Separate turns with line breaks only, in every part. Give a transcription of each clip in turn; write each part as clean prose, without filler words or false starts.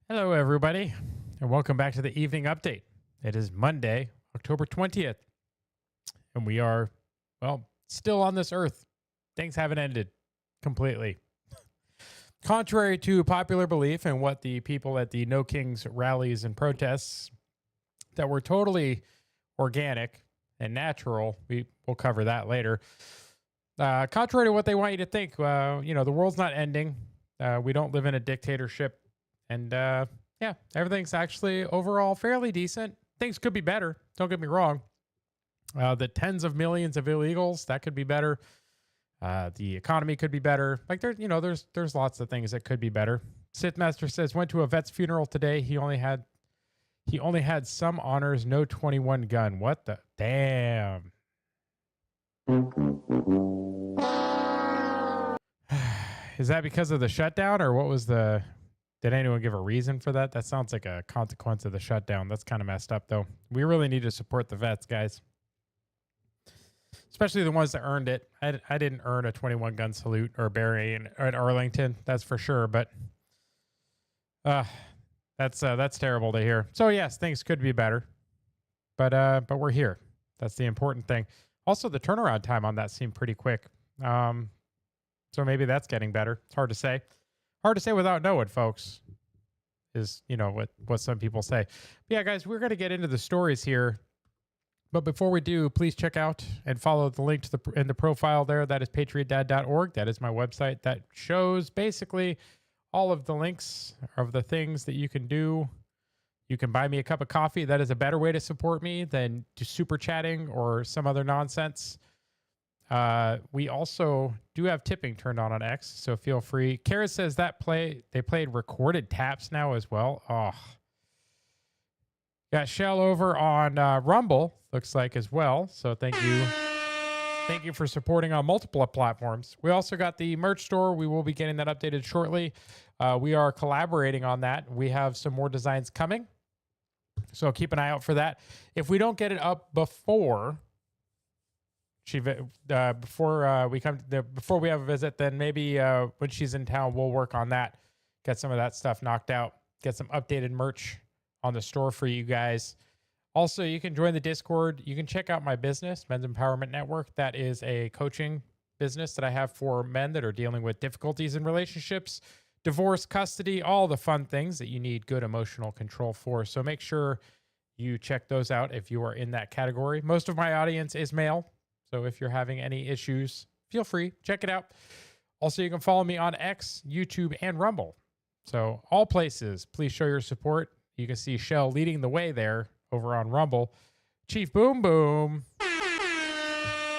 Hello, everybody, and welcome back to the evening update. It is Monday, October 20th, and we are, well, still on this earth. Things haven't ended completely. Contrary to popular belief and what the people at the No Kings rallies and protests that were totally organic and natural, we'll cover that later. Contrary to what they want you to think, the world's not ending. We don't live in a dictatorship. And yeah, everything's actually overall fairly decent. Things could be better. Don't get me wrong. The tens of millions of illegals, that could be better. The economy could be better. Like there's lots of things that could be better. Sith Master says went to a vet's funeral today. He only had some honors, no 21 gun. What the damn? Is that because of the shutdown, or what was the? Did anyone give a reason for that? That sounds like a consequence of the shutdown. That's kind of messed up, though. We really need to support the vets, guys. Especially the ones that earned it. I didn't earn a 21 gun salute or burying at Arlington, that's for sure. But that's terrible to hear. So yes, things could be better, but we're here. That's the important thing. Also, the turnaround time on that seemed pretty quick. So maybe that's getting better. It's hard to say. Hard to say without knowing, folks, is, what some people say. But yeah, guys, we're going to get into the stories here. But before we do, please check out and follow the link to in the profile there. That is patriotdad.org. That is my website that shows basically all of the links of the things that you can do. You can buy me a cup of coffee. That is a better way to support me than to super chatting or some other nonsense. We also do have tipping turned on X, so feel free. Kara says they played recorded taps now as well. Oh, got Shell over on Rumble, looks like, as well. So thank you for supporting on multiple platforms. We also got the merch store. We will be getting that updated shortly. We are collaborating on that. We have some more designs coming, so keep an eye out for that. If we don't get it up before before we have a visit, then maybe when she's in town, we'll work on that, get some of that stuff knocked out, get some updated merch on the store for you guys. Also, you can join the Discord. You can check out my business, Men's Empowerment Network. That is a coaching business that I have for men that are dealing with difficulties in relationships, divorce, custody, all the fun things that you need good emotional control for. So make sure you check those out if you are in that category. Most of my audience is male. So if you're having any issues, feel free, check it out. Also, you can follow me on X, YouTube, and Rumble. So all places, please show your support. You can see Shell leading the way there over on Rumble. Chief Boom Boom.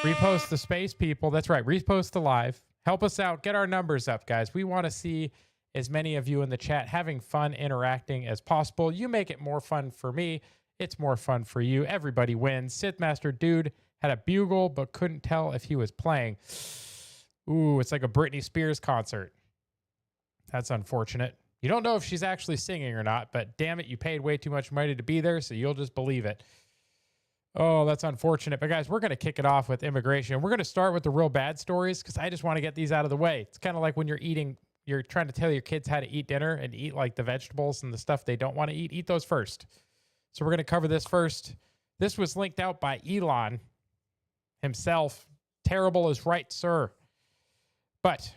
Repost the space, people. That's right. Repost the live. Help us out. Get our numbers up, guys. We want to see as many of you in the chat having fun interacting as possible. You make it more fun for me. It's more fun for you. Everybody wins. Sith Master Dude had a bugle, but couldn't tell if he was playing. Ooh, it's like a Britney Spears concert. That's unfortunate. You don't know if she's actually singing or not, but damn it, you paid way too much money to be there, so you'll just believe it. Oh, that's unfortunate. But guys, we're going to kick it off with immigration. We're going to start with the real bad stories because I just want to get these out of the way. It's kind of like when you're trying to tell your kids how to eat dinner and eat like the vegetables and the stuff they don't want to eat. Eat those first. So we're going to cover this first. This was linked out by Elon himself. Terrible is right, sir. But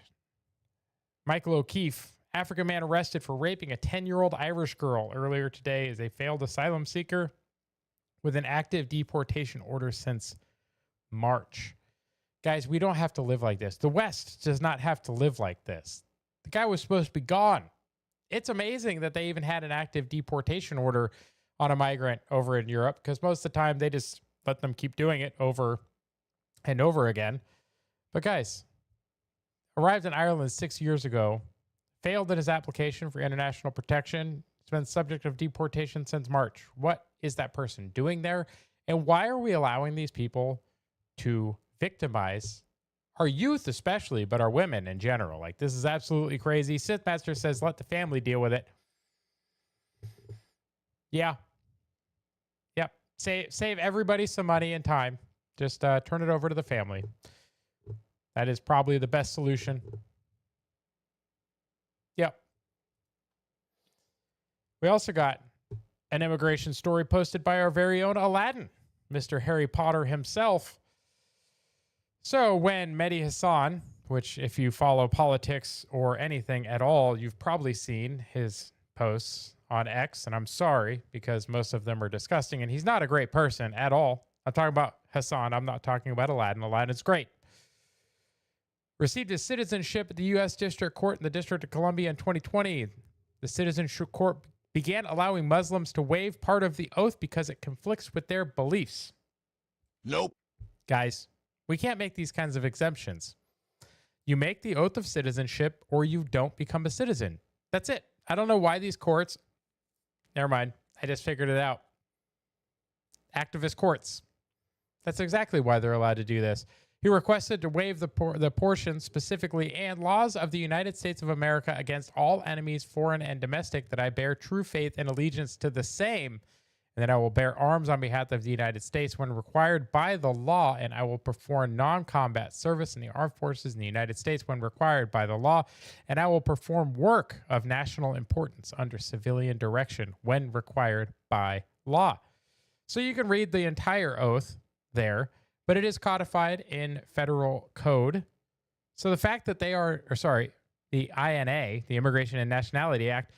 Michael O'Keefe, African man arrested for raping a 10-year-old Irish girl earlier today, is a failed asylum seeker with an active deportation order since March. Guys, we don't have to live like this. The West does not have to live like this. The guy was supposed to be gone. It's amazing that they even had an active deportation order on a migrant over in Europe, because most of the time they just let them keep doing it over and over again. But guys, arrived in Ireland 6 years ago, failed in his application for international protection. It's been subject of deportation since March. What is that person doing there? And why are we allowing these people to victimize our youth especially, but our women in general? Like, this is absolutely crazy. Sith Master says, let the family deal with it. Yeah. Yep. Save everybody some money and time. Just turn it over to the family. That is probably the best solution. Yep. We also got an immigration story posted by our very own Aladdin, Mr. Harry Potter himself. So when Mehdi Hassan, which if you follow politics or anything at all, you've probably seen his posts on X, and I'm sorry because most of them are disgusting, and he's not a great person at all. I'm talking about Hassan. I'm not talking about Aladdin. Aladdin's great. Received his citizenship at the U.S. District Court in the District of Columbia in 2020. The Citizenship Court began allowing Muslims to waive part of the oath because it conflicts with their beliefs.
Nope.
Guys, we can't make these kinds of exemptions. You make the oath of citizenship or you don't become a citizen. That's it. I don't know why these courts... Never mind. I just figured it out. Activist courts. That's exactly why they're allowed to do this. He requested to waive the portion specifically and laws of the United States of America against all enemies, foreign and domestic, that I bear true faith and allegiance to the same, and that I will bear arms on behalf of the United States when required by the law, and I will perform non-combat service in the armed forces in the United States when required by the law, and I will perform work of national importance under civilian direction when required by law. So you can read the entire oath there, but it is codified in federal code. So the fact that they are, the INA, the Immigration and Nationality Act,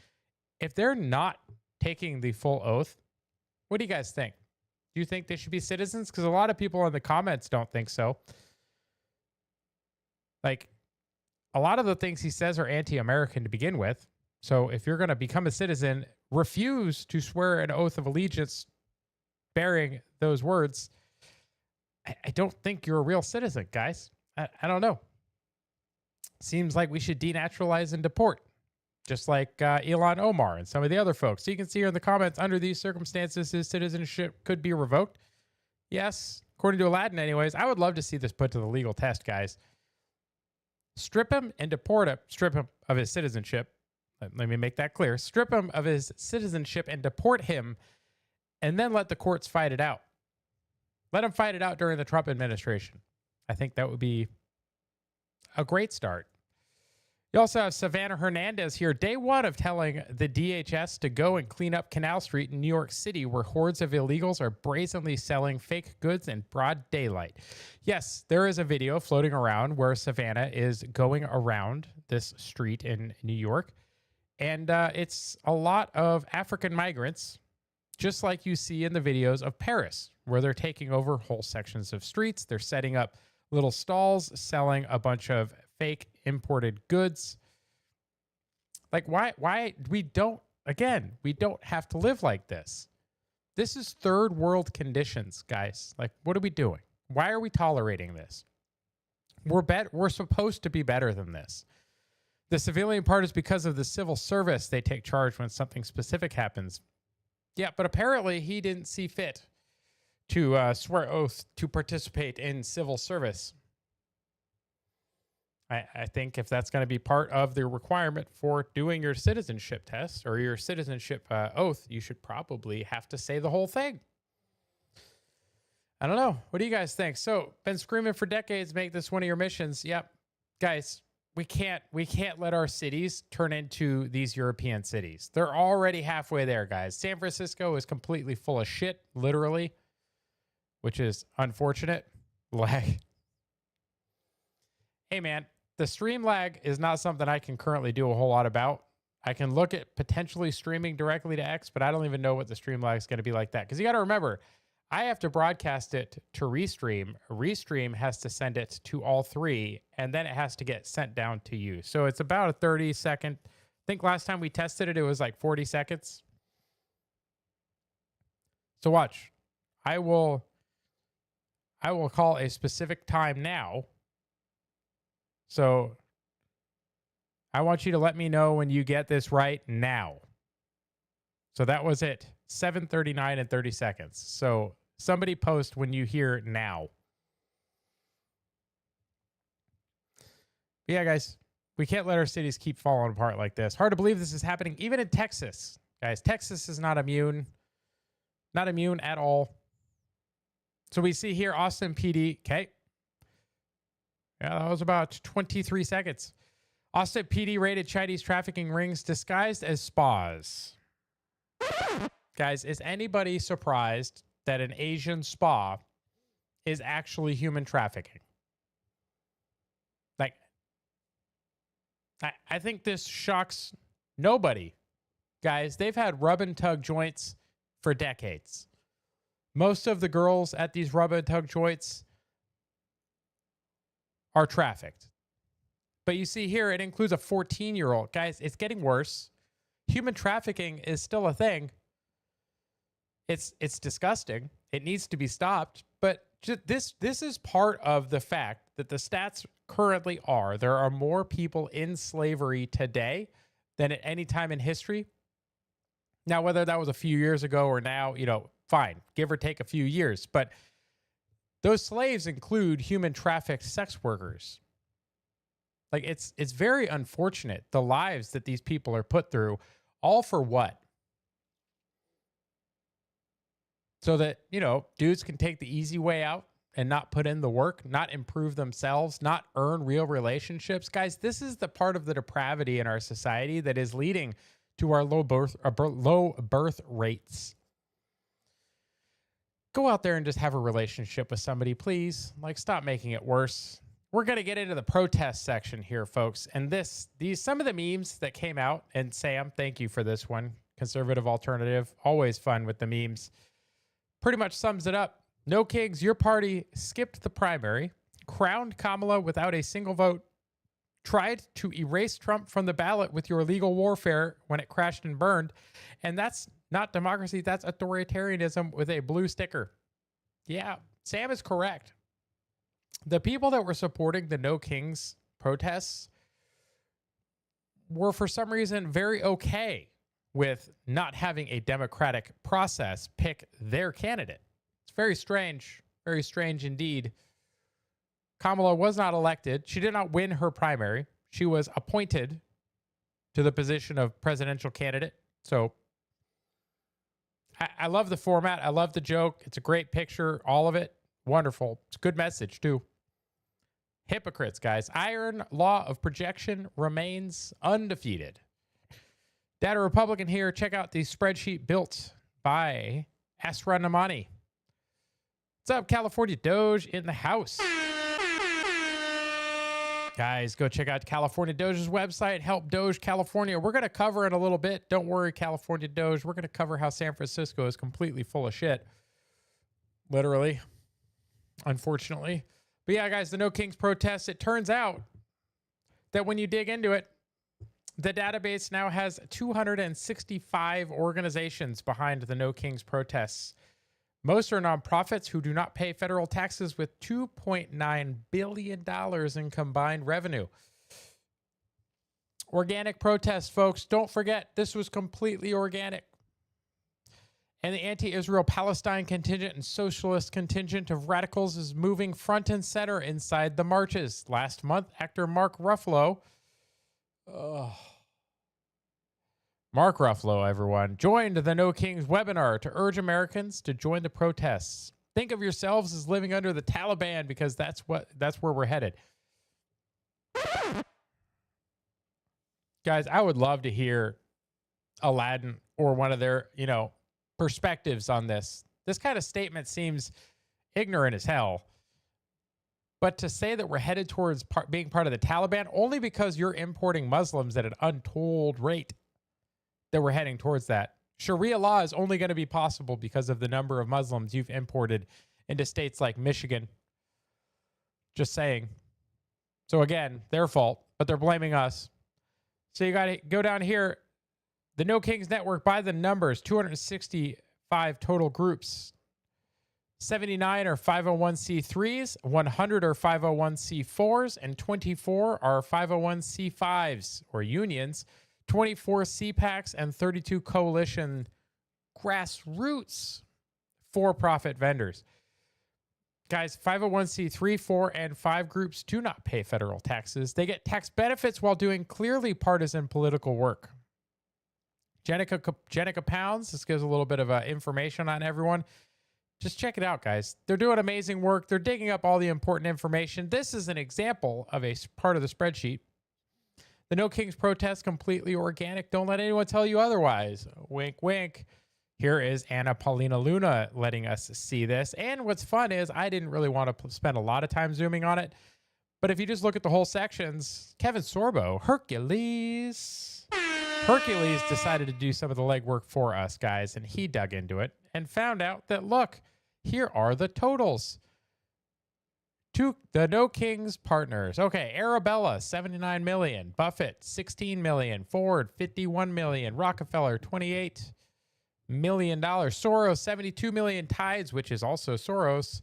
if they're not taking the full oath, what do you guys think? Do you think they should be citizens? Because a lot of people in the comments don't think so. Like, a lot of the things he says are anti-American to begin with. So if you're going to become a citizen, refuse to swear an oath of allegiance bearing those words. I don't think you're a real citizen, guys. I don't know. Seems like we should denaturalize and deport, just like Ilhan Omar and some of the other folks. So you can see here in the comments, under these circumstances, his citizenship could be revoked. Yes, according to Aladdin anyways. I would love to see this put to the legal test, guys. Strip him and deport him. Strip him of his citizenship. Let me make that clear. Strip him of his citizenship and deport him, and then let the courts fight it out. Let them fight it out during the Trump administration. I think that would be a great start. You also have Savannah Hernandez here. Day one of telling the DHS to go and clean up Canal Street in New York City, where hordes of illegals are brazenly selling fake goods in broad daylight. Yes, there is a video floating around where Savannah is going around this street in New York. And it's a lot of African migrants, just like you see in the videos of Paris, where they're taking over whole sections of streets. They're setting up little stalls, selling a bunch of fake imported goods. Like, why we don't have to live like this. This is third world conditions, guys. Like, what are we doing? Why are we tolerating this? We're supposed to be better than this. The civilian part is because of the civil service. They take charge when something specific happens. Yeah, but apparently he didn't see fit to swear oath to participate in civil service. I think if that's going to be part of the requirement for doing your citizenship test or your citizenship oath, you should probably have to say the whole thing. I don't know. What do you guys think? So, been screaming for decades, make this one of your missions. Yep. Guys, we can't let our cities turn into these European cities. They're already halfway there, guys. San Francisco is completely full of shit, literally, which is unfortunate. Lag. Hey, man, the stream lag is not something I can currently do a whole lot about. I can look at potentially streaming directly to X, but I don't even know what the stream lag is going to be like that. Because you got to remember, I have to broadcast it to Restream. Restream has to send it to all three, and then it has to get sent down to you. So it's about a 30-second. I think last time we tested it, it was like 40 seconds. So watch. I will call a specific time now. So I want you to let me know when you get this right now. So that was it. 7:39 and 30 seconds. So somebody post when you hear now. But yeah, guys, we can't let our cities keep falling apart like this. Hard to believe this is happening even in Texas. Guys, Texas is not immune. Not immune at all. So we see here Austin PD. Okay. Yeah, that was about 23 seconds. Austin PD raided Chinese trafficking rings disguised as spas. Guys, is anybody surprised that an Asian spa is actually human trafficking? Like, I think this shocks nobody. Guys, they've had rub and tug joints for decades. Most of the girls at these rub and tug joints are trafficked. But you see here, it includes a 14-year-old. Guys, it's getting worse. Human trafficking is still a thing. It's disgusting. It needs to be stopped. But this is part of the fact that the stats currently are there are more people in slavery today than at any time in history. Now, whether that was a few years ago or now, fine, give or take a few years. But those slaves include human trafficked sex workers. Like, it's very unfortunate, the lives that these people are put through, all for what? So that, dudes can take the easy way out and not put in the work, not improve themselves, not earn real relationships. Guys, this is the part of the depravity in our society that is leading to our low birth rates. Go out there and just have a relationship with somebody, please. Like, stop making it worse. We're going to get into the protest section here, folks. And some of the memes that came out, and Sam, thank you for this one. Conservative alternative, always fun with the memes. Pretty much sums it up. No Kings, your party skipped the primary, crowned Kamala without a single vote, tried to erase Trump from the ballot with your illegal warfare when it crashed and burned. And that's not democracy, that's authoritarianism with a blue sticker. Yeah, Sam is correct. The people that were supporting the No Kings protests were, for some reason, very okay with not having a democratic process pick their candidate. It's very strange indeed. Kamala was not elected. She did not win her primary. She was appointed to the position of presidential candidate. So I love the format. I love the joke. It's a great picture. All of it. Wonderful. It's a good message, too. Hypocrites, guys. Iron law of projection remains undefeated. Data Republican here. Check out the spreadsheet built by Asra Namani. What's up, California Doge in the house? Guys, go check out California Doge's website, Help Doge California. We're going to cover it a little bit. Don't worry, California Doge. We're going to cover how San Francisco is completely full of shit. Literally. Unfortunately. But yeah, guys, the No Kings protests, it turns out that when you dig into it, the database now has 265 organizations behind the No Kings protests. Most are nonprofits who do not pay federal taxes with $2.9 billion in combined revenue. Organic protests, folks. Don't forget, this was completely organic. And the anti-Israel Palestine contingent and socialist contingent of radicals is moving front and center inside the marches. Last month, actor Mark Ruffalo, everyone, joined the No Kings webinar to urge Americans to join the protests. Think of yourselves as living under the Taliban because that's where we're headed. Guys, I would love to hear Aladdin or one of their, perspectives on this. This kind of statement seems ignorant as hell. But to say that we're headed towards being part of the Taliban only because you're importing Muslims at an untold rate, that we're heading towards that. Sharia law is only going to be possible because of the number of Muslims you've imported into states like Michigan. Just saying. So again, their fault, but they're blaming us. So you got to go down here. The No Kings Network, by the numbers, 265 total groups. 79 are 501c3s, 100 are 501c4s, and 24 are 501c5s, or unions, 24 CPACs, and 32 coalition grassroots for-profit vendors. Guys, 501c3, 4, and 5 groups do not pay federal taxes. They get tax benefits while doing clearly partisan political work. Jenica Pounds, this gives a little bit of information on everyone. Just check it out, guys. They're doing amazing work. They're digging up all the important information. This is an example of a part of the spreadsheet. The No Kings protest completely organic. Don't let anyone tell you otherwise. Wink, wink. Here is Anna Paulina Luna letting us see this. And what's fun is I didn't really want to spend a lot of time zooming on it. But if you just look at the whole sections, Kevin Sorbo, Hercules decided to do some of the legwork for us, guys. And he dug into it and found out that, look, here are the totals. To the No Kings partners. Okay, Arabella, 79 million. Buffett, 16 million. Ford, 51 million. Rockefeller, 28 million dollars. Soros, 72 million. Tides, which is also Soros,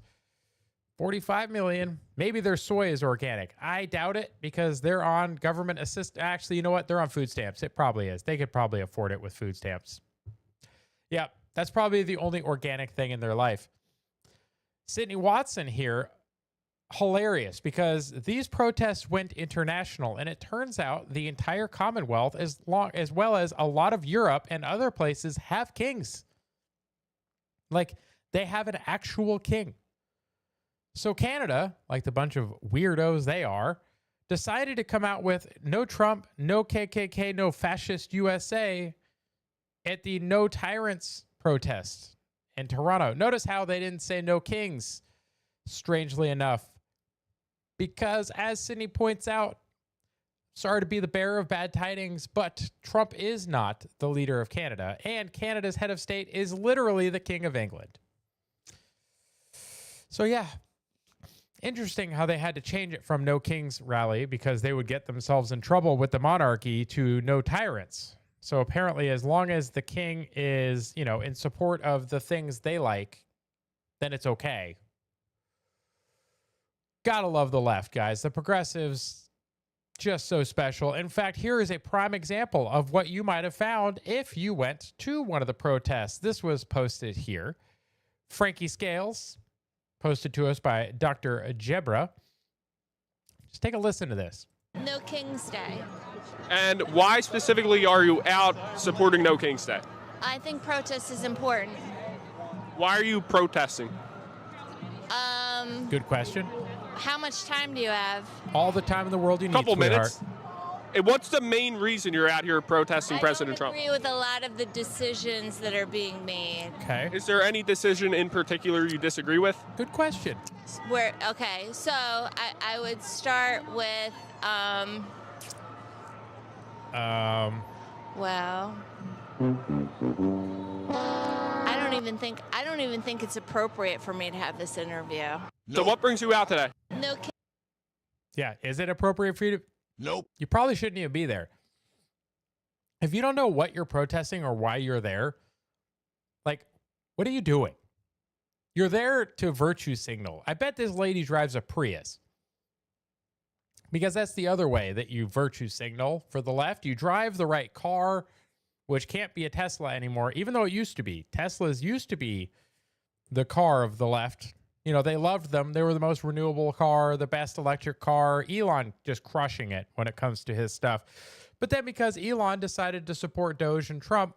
45 million. Maybe their soy is organic. I doubt it because they're on government assist. Actually, you know what? They're on food stamps. It probably is. They could probably afford it with food stamps. Yeah, that's probably the only organic thing in their life. Sydney Watson here, hilarious because these protests went international, and it turns out the entire Commonwealth, as well as a lot of Europe and other places, have kings. Like, they have an actual king. So Canada, like the bunch of weirdos they are, decided to come out with no Trump, no KKK, no fascist USA at the No Tyrants protest in Toronto. Notice how they didn't say no kings, strangely enough. Because as Sydney points out, sorry to be the bearer of bad tidings, but Trump is not the leader of Canada, and Canada's head of state is literally the King of England. So yeah, interesting how they had to change it from No Kings rally because they would get themselves in trouble with the monarchy to No Tyrants. So apparently as long as the king is, in support of the things they like, then it's okay. Gotta love the left, guys. The progressives, just so special. In fact, here is a prime example of what you might have found if you went to one of the protests. This was posted here. Frankie Scales, posted to us by Dr. Jebra. Just take a listen to this.
No King's Day.
And why specifically are you out supporting No King's Day?
I think protest is important.
Why are you protesting?
Good question.
How much time do you have?
All the time in the world you need,
Couple
sweetheart.
minutes. And what's the main reason you're out here protesting President Trump?
I don't agree with a lot of the decisions that are being made.
Okay.
Is there any decision in particular you disagree with?
Good question.
Okay, so I would start with, well, I don't even think it's appropriate for me to have this interview.
So what brings you out today?
No.
Yeah, is it appropriate for you to?
Nope.
You probably shouldn't even be there. If you don't know what you're protesting or why you're there, like, what are you doing? You're there to virtue signal. I bet this lady drives a Prius. Because that's the other way that you virtue signal for the left. You drive the right car, which can't be a Tesla anymore, even though it used to be. Teslas used to be the car of the left. They loved them. They were the most renewable car, the best electric car. Elon just crushing it when it comes to his stuff. But then because Elon decided to support DOGE and Trump,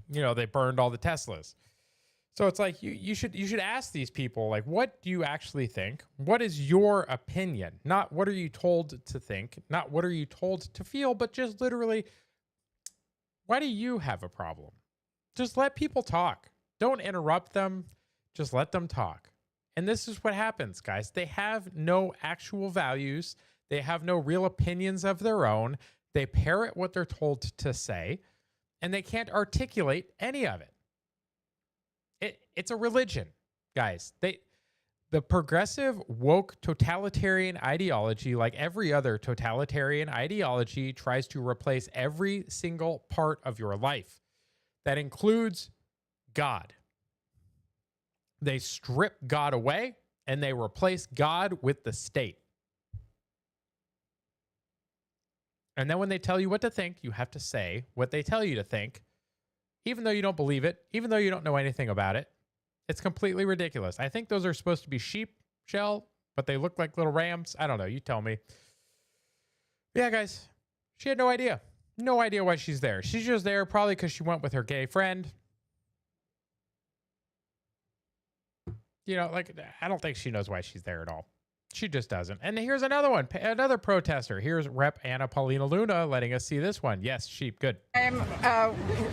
they burned all the Teslas. So it's like you should ask these people, like, what do you actually think? What is your opinion? Not what are you told to think, not what are you told to feel, but just literally, why do you have a problem? Just let people talk. Don't interrupt them. Just let them talk. And this is what happens, guys. They have no actual values. They have no real opinions of their own. They parrot what they're told to say, and they can't articulate any of it. It's a religion, guys. The progressive woke totalitarian ideology, like every other totalitarian ideology, tries to replace every single part of your life. That includes God. They strip God away and they replace God with the state. And then when they tell you what to think, you have to say what they tell you to think, even though you don't believe it, even though you don't know anything about it. It's completely ridiculous. I think those are supposed to be sheep shell, but they look like little rams. I don't know. You tell me. Yeah, guys, she had no idea. No idea why she's there. She's just there probably because she went with her gay friend. I don't think she knows why she's there at all. She just doesn't. And here's another one, another protester. Here's Rep. Anna Paulina Luna letting us see this one. Yes, sheep, good.
I'm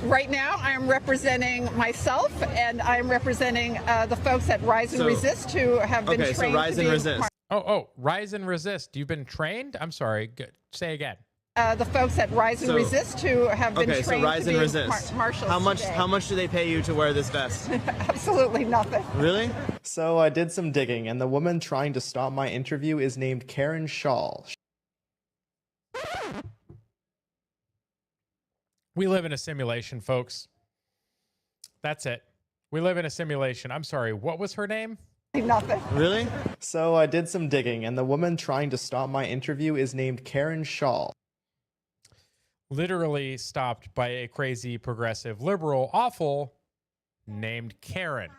right now. I am representing myself, and I'm representing the folks at Rise and Resist who have been trained.
Okay, so Rise and Resist.
Rise and Resist. You've been trained? I'm sorry. Good. Say again.
The folks at Rise and Resist who have been trained
so Rise
to
and
be
Resist.
marshals.
How much do they pay you to wear this vest?
Absolutely nothing.
Really? So I did some digging, and the woman trying to stop my interview is named Karen Shaw.
We live in a simulation, folks. That's it. We live in a simulation. I'm sorry. What was her name?
Nothing.
Really? So I did some digging, and the woman trying to stop my interview is named Karen Shaw.
Literally stopped by a crazy progressive liberal awful named Karen.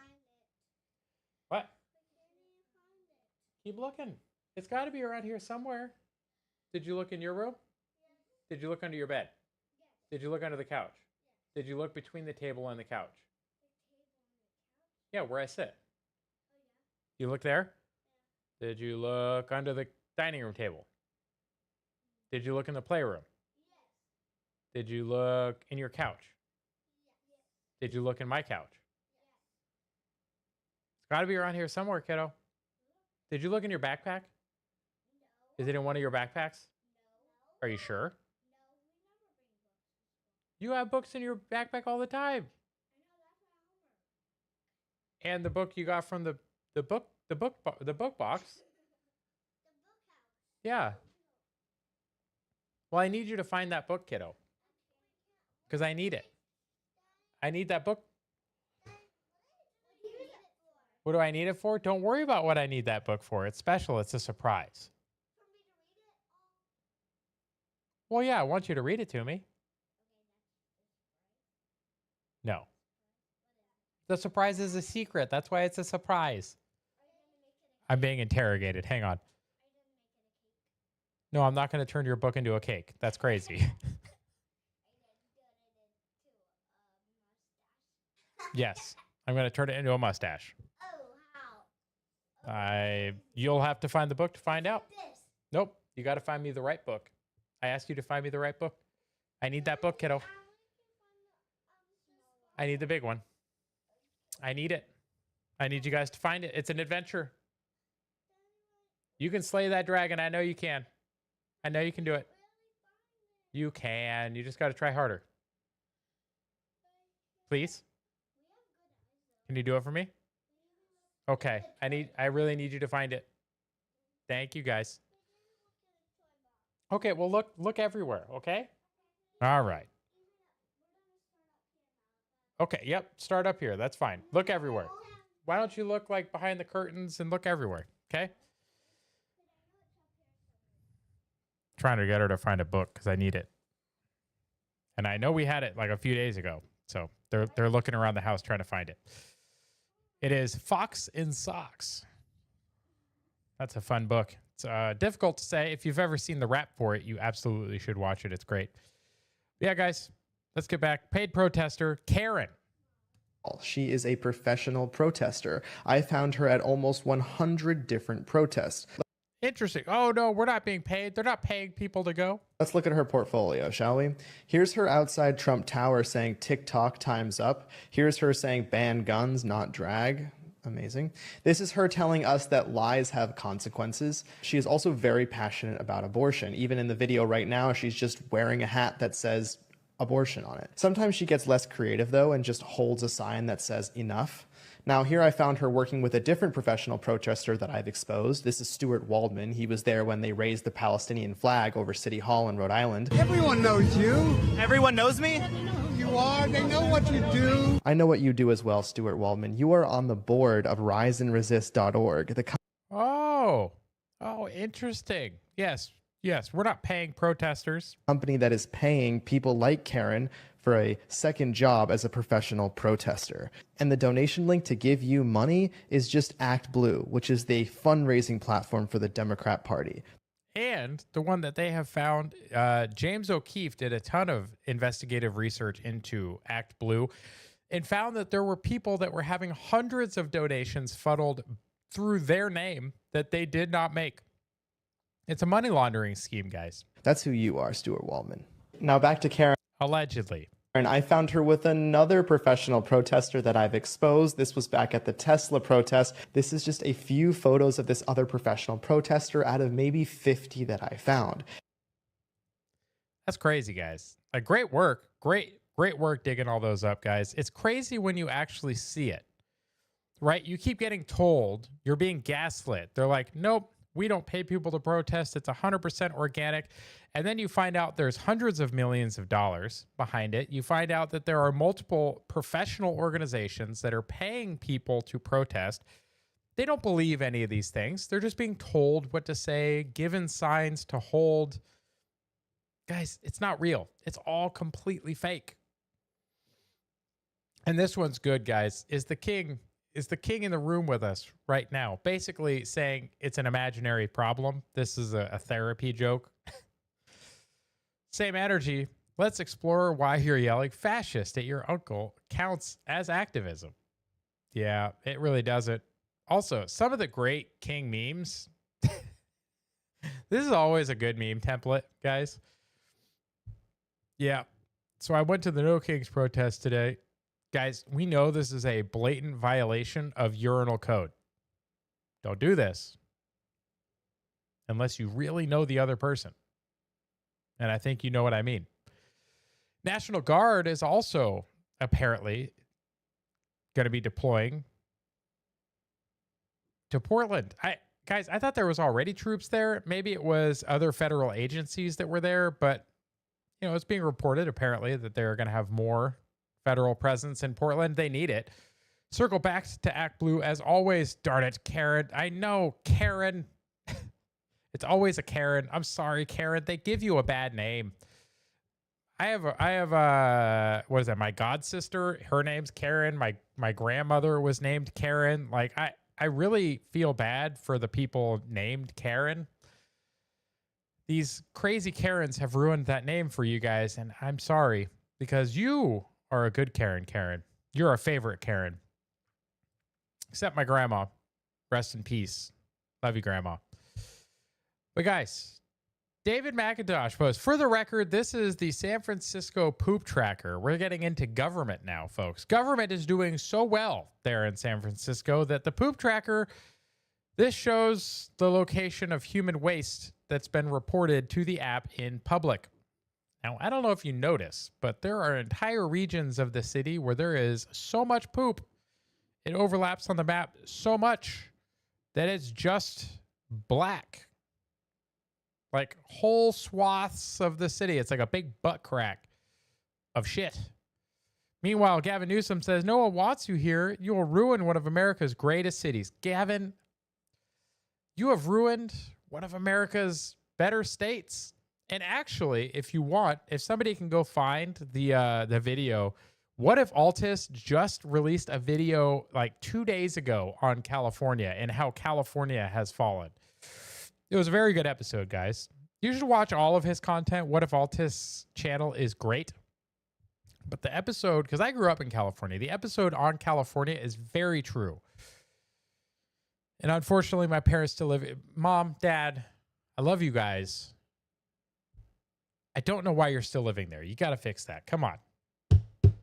What? Keep looking. It's got to be around here somewhere. Did you look in your room? Did you look under your bed? Did you look under the couch? Did you look between the table and the couch? Yeah, where I sit. You look there? Did you look under the dining room table? Did you look in the playroom? Did you look in your couch? Did you look in my couch? It's got to be around here somewhere, kiddo. Did you look in your backpack? Is it in one of your backpacks? Are you sure? You have books in your backpack all the time. And the book you got from the book box. Yeah. Well, I need you to find that book, kiddo. Because I need it. I need that book. What do I need it for? Don't worry about what I need that book for. It's special. It's a surprise. Well, yeah, I want you to read it to me. No. The surprise is a secret. That's why it's a surprise. I'm being interrogated. Hang on. No, I'm not going to turn your book into a cake. That's crazy. Yes, I'm going to turn it into a mustache. You'll have to find the book to find out. Nope, you got to find me the right book. I asked you to find me the right book. I need that book, kiddo. I need the big one. I need it. I need you guys to find it. It's an adventure. You can slay that dragon. I know you can. I know you can do it. You can. You just got to try harder. Please? Can you do it for me? Okay. I really need you to find it. Thank you, guys. Okay, well look everywhere, okay? All right. Okay, yep, start up here. That's fine. Look everywhere. Why don't you look like behind the curtains and look everywhere, okay? Trying to get her to find a book because I need it. And I know we had it like a few days ago. So they're looking around the house trying to find it. It is Fox in Socks. That's a fun book. It's difficult to say. If you've ever seen the rap for it, you absolutely should watch it. It's great. Yeah, guys, let's get back. Paid protester, Karen.
She is a professional protester. I found her at almost 100 different protests.
Interesting. Oh, no, we're not being paid. They're not paying people to go.
Let's look at her portfolio, shall we? Here's her outside Trump Tower saying TikTok time's up. Here's her saying ban guns, not drag. Amazing. This is her telling us that lies have consequences. She is also very passionate about abortion. Even in the video right now, she's just wearing a hat that says abortion on it. Sometimes she gets less creative though and just holds a sign that says enough. Now here I found her working with a different professional protester that I've exposed. This is Stuart Waldman. He was there when they raised the Palestinian flag over City Hall in Rhode Island.
Everyone knows you.
Everyone knows me?
You are. They know what you do.
I know what you do as well, Stuart Waldman. You are on the board of riseandresist.org.
Oh, interesting. Yes, we're not paying protesters.
Company that is paying people like Karen for a second job as a professional protester. And the donation link to give you money is just Act Blue, which is the fundraising platform for the Democrat Party.
And the one that they have found, James O'Keefe did a ton of investigative research into Act Blue and found that there were people that were having hundreds of donations funneled through their name that they did not make. It's a money laundering scheme, guys.
That's who you are, Stuart Waldman. Now back to Karen.
Allegedly.
And I found her with another professional protester that I've exposed. This was back at the Tesla protest. This is just a few photos of this other professional protester out of maybe 50 that I found.
That's crazy, guys. Great work. Great work digging all those up, guys. It's crazy when you actually see it, right? You keep getting told you're being gaslit. They're like, nope, we don't pay people to protest. It's 100% organic. And then you find out there's hundreds of millions of dollars behind it. You find out that there are multiple professional organizations that are paying people to protest. They don't believe any of these things. They're just being told what to say, given signs to hold. Guys, it's not real. It's all completely fake. And this one's good, guys. Is the king in the room with us right now, basically saying it's an imaginary problem. This is a therapy joke. Same energy. Let's explore why you're yelling fascist at your uncle counts as activism. Yeah, it really doesn't. Also, some of the great king memes. This is always a good meme template, guys. Yeah. So I went to the No Kings protest today. Guys, we know this is a blatant violation of urinal code. Don't do this unless you really know the other person. And I think you know what I mean. National Guard is also apparently going to be deploying to Portland. Guys, I thought there was already troops there. Maybe it was other federal agencies that were there, but you know, it's being reported apparently that they're going to have more federal presence in Portland. They need it. Circle back to Act Blue as always. Darn it, Karen. I know, Karen. It's always a Karen. I'm sorry, Karen. They give you a bad name. I have what is that? My god sister. Her name's Karen. My grandmother was named Karen. Like I really feel bad for the people named Karen. These crazy Karens have ruined that name for you guys, and I'm sorry because you are a good Karen. You're a favorite Karen. Except my grandma. Rest in peace. Love you, Grandma. But guys, David McIntosh posts, for the record, this is the San Francisco poop tracker. We're getting into government now, folks. Government is doing so well there in San Francisco that the poop tracker, this shows the location of human waste that's been reported to the app in public. Now, I don't know if you notice, but there are entire regions of the city where there is so much poop. It overlaps on the map so much that it's just black. Like whole swaths of the city. It's like a big butt crack of shit. Meanwhile, Gavin Newsom says, no one wants you here. You will ruin one of America's greatest cities. Gavin, you have ruined one of America's better states. And actually, if you want, if somebody can go find the video, What If Altus just released a video like 2 days ago on California and how California has fallen. It was a very good episode, guys. You should watch all of his content. What If Altus channel is great. But the episode, because I grew up in California, the episode on California is very true. And unfortunately, my parents still live. Mom, Dad, I love you guys. I don't know why you're still living there. You got to fix that. Come on.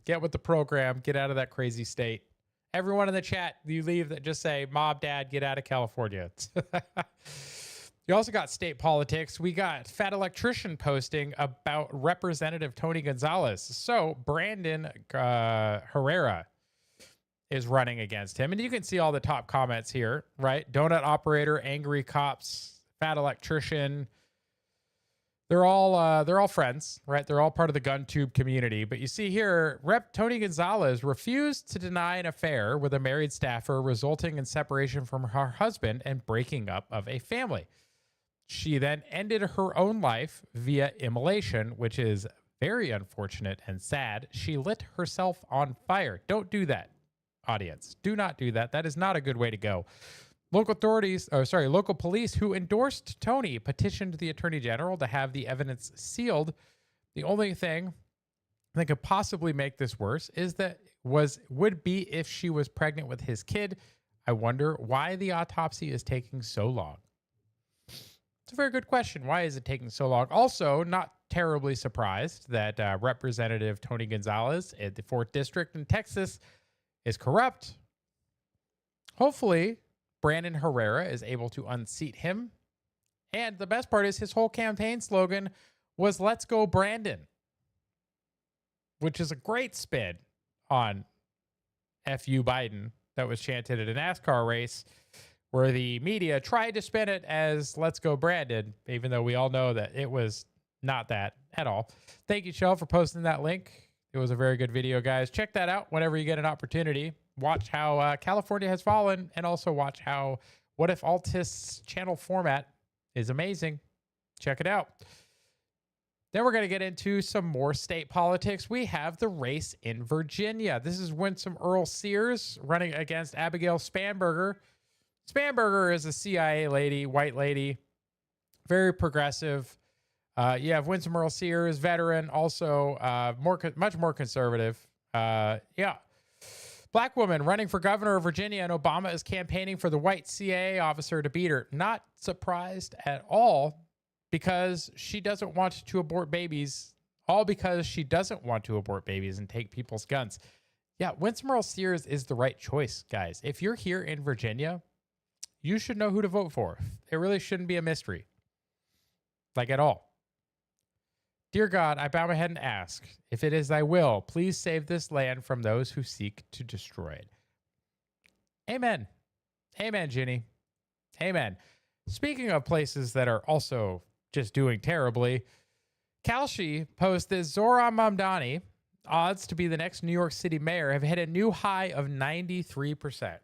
Get with the program. Get out of that crazy state. Everyone in the chat, you leave that, just say, Mom, Dad, get out of California. You also got state politics. We got Fat Electrician posting about Representative Tony Gonzalez. So Brandon Herrera is running against him. And you can see all the top comments here, right? Donut operator, angry cops, Fat Electrician. They're all friends, right? They're all part of the GunTube community. But you see here, Rep. Tony Gonzalez refused to deny an affair with a married staffer, resulting in separation from her husband and breaking up of a family. She then ended her own life via immolation, which is very unfortunate and sad. She lit herself on fire. Don't do that, audience. Do not do that. That is not a good way to go. Local police who endorsed Tony petitioned the Attorney General to have the evidence sealed. The only thing that could possibly make this worse is that would be if she was pregnant with his kid. I wonder why the autopsy is taking so long. It's a very good question. Why is it taking so long? Also, not terribly surprised that Representative Tony Gonzalez at the 4th District in Texas is corrupt. Hopefully, Brandon Herrera is able to unseat him. And the best part is his whole campaign slogan was "Let's go Brandon," which is a great spin on "F-U Biden" that was chanted at a NASCAR race, where the media tried to spin it as "Let's go Brandon," even though we all know that it was not that at all. Thank you, Shell, for posting that link. It was a very good video, guys. Check that out whenever you get an opportunity. Watch how California has fallen, and also watch how What If Altist's channel format is amazing. Check it out. Then we're going to get into some more state politics. We have the race in Virginia. This is Winsome Earl Sears running against Abigail Spanberger. Spanberger is a CIA lady, white lady, very progressive. You have Winsome Earl Sears, veteran, also much more conservative. Black woman running for governor of Virginia, and Obama is campaigning for the white CIA officer to beat her. Not surprised at all, because she doesn't want to abort babies, all because she doesn't want to abort babies and take people's guns. Yeah, Winsome Earl Sears is the right choice, guys. If you're here in Virginia, you should know who to vote for. It really shouldn't be a mystery, like at all. Dear God, I bow my head and ask, if it is thy will, please save this land from those who seek to destroy it. Amen. Amen, Ginny. Amen. Speaking of places that are also just doing terribly, Kalshi posts that Zohran Mamdani, odds to be the next New York City mayor, have hit a new high of 93%.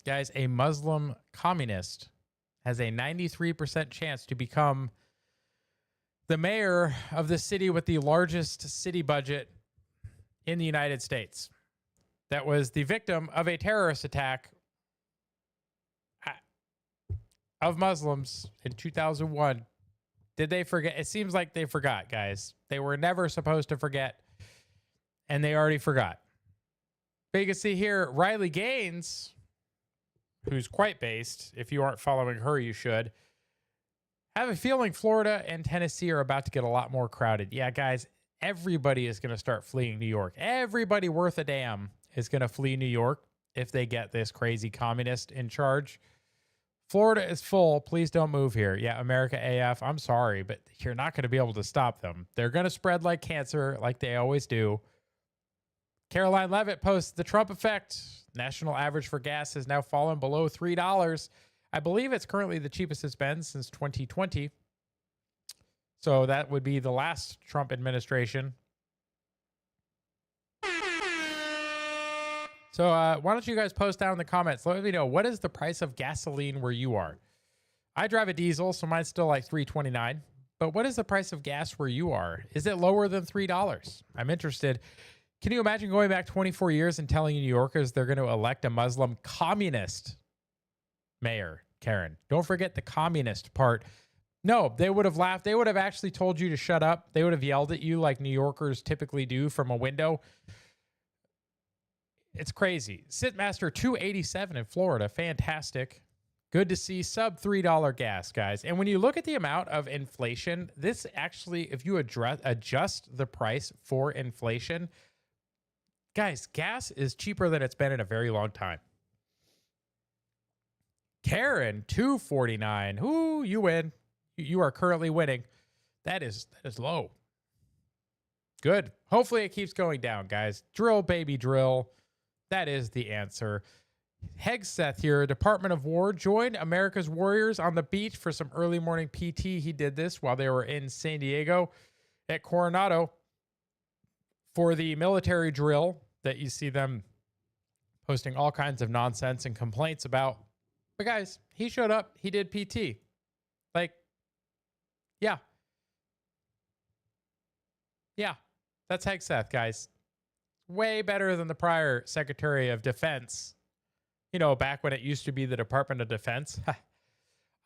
Guys, a Muslim communist has a 93% chance to become the mayor of the city with the largest city budget in the United States. That was the victim of a terrorist attack of Muslims in 2001. Did they forget? It seems like they forgot, guys. They were never supposed to forget, and they already forgot. But you can see here, Riley Gaines, who's quite based. If you aren't following her, you should. I have a feeling Florida and Tennessee are about to get a lot more crowded. Yeah, guys, everybody is going to start fleeing New York. Everybody worth a damn is going to flee New York if they get this crazy communist in charge. Florida is full. Please don't move here. Yeah, America AF, I'm sorry, but you're not going to be able to stop them. They're going to spread like cancer, like they always do. Caroline Levitt posts the Trump effect. National average for gas has now fallen below $3. I believe it's currently the cheapest it's been since 2020. So that would be the last Trump administration. So why don't you guys post down in the comments? Let me know, what is the price of gasoline where you are? I drive a diesel, so mine's still like $3.29. But what is the price of gas where you are? Is it lower than $3? I'm interested. Can you imagine going back 24 years and telling New Yorkers they're going to elect a Muslim communist mayor, Karen? Don't forget the communist part. No, they would have laughed. They would have actually told you to shut up. They would have yelled at you like New Yorkers typically do from a window. It's crazy. Sitmaster 287 in Florida. Fantastic. Good to see sub $3 gas, guys. And when you look at the amount of inflation, this actually, if you adjust the price for inflation, guys, gas is cheaper than it's been in a very long time. Karen, $2.49. Ooh, you win. You are currently winning. That is low. Good. Hopefully it keeps going down, guys. Drill, baby, drill. That is the answer. Hegseth here, Department of War, joined America's Warriors on the beach for some early morning PT. He did this while they were in San Diego at Coronado for the military drill that you see them posting all kinds of nonsense and complaints about. But guys, he showed up. He did PT. Like, yeah. Yeah, that's Hegseth, guys. Way better than the prior Secretary of Defense. You know, back when it used to be the Department of Defense.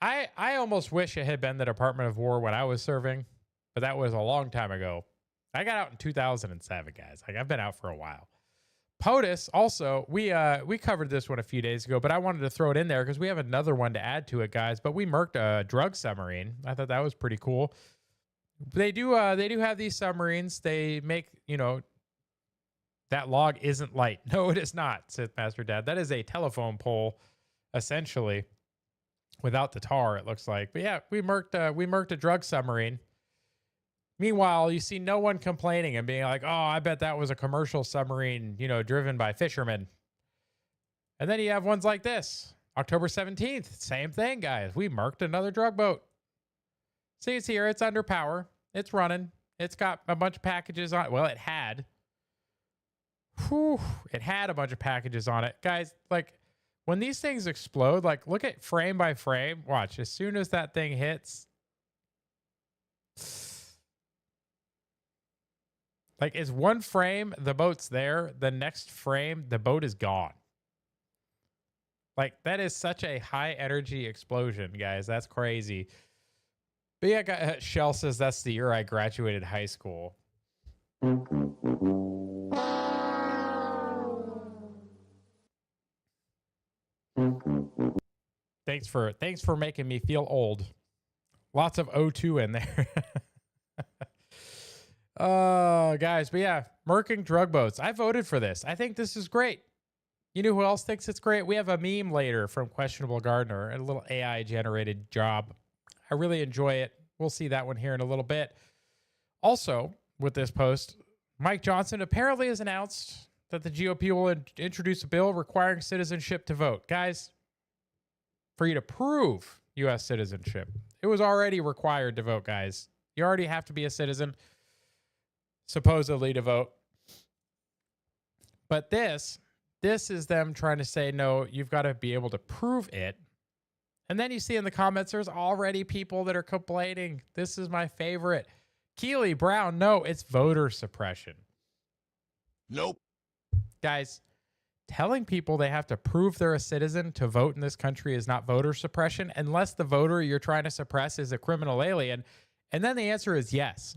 I almost wish it had been the Department of War when I was serving, but that was a long time ago. I got out in 2007, guys. Like, I've been out for a while. POTUS also, we covered this one a few days ago, but I wanted to throw it in there because we have another one to add to it, guys. But we murked a drug submarine. I thought that was pretty cool. They do have these submarines. They make, that log isn't light. No, it is not, said Master Dad. That is a telephone pole, essentially, without the tar, it looks like. But yeah, we murked a drug submarine. Meanwhile, you see no one complaining and being like, oh, I bet that was a commercial submarine, driven by fishermen. And then you have ones like this. October 17th, same thing, guys. We murked another drug boat. See, it's here. It's under power. It's running. It's got a bunch of packages on it. Well, it had. It had a bunch of packages on it. Guys, like, when these things explode, like, look at frame by frame. Watch. As soon as that thing hits, like, is one frame, the boat's there. The next frame, the boat is gone. Like, that is such a high energy explosion, guys. That's crazy. But yeah, Shell says that's the year I graduated high school. Thanks for making me feel old. Lots of O2 in there. Guys, but yeah, murking drug boats. I voted for this. I think this is great. You know who else thinks it's great? We have a meme later from Questionable Gardener, a little AI generated job. I really enjoy it. We'll see that one here in a little bit. Also, with this post, Mike Johnson apparently has announced that the GOP will introduce a bill requiring citizenship to vote. Guys, for you to prove U.S. citizenship, it was already required to vote, guys. You already have to be a citizen, supposedly, to vote. But this is them trying to say, no, you've got to be able to prove it. And then you see in the comments, there's already people that are complaining. This is my favorite. Keely Brown, no, it's voter suppression.
Nope.
Guys, telling people they have to prove they're a citizen to vote in this country is not voter suppression unless the voter you're trying to suppress is a criminal alien. And then the answer is yes.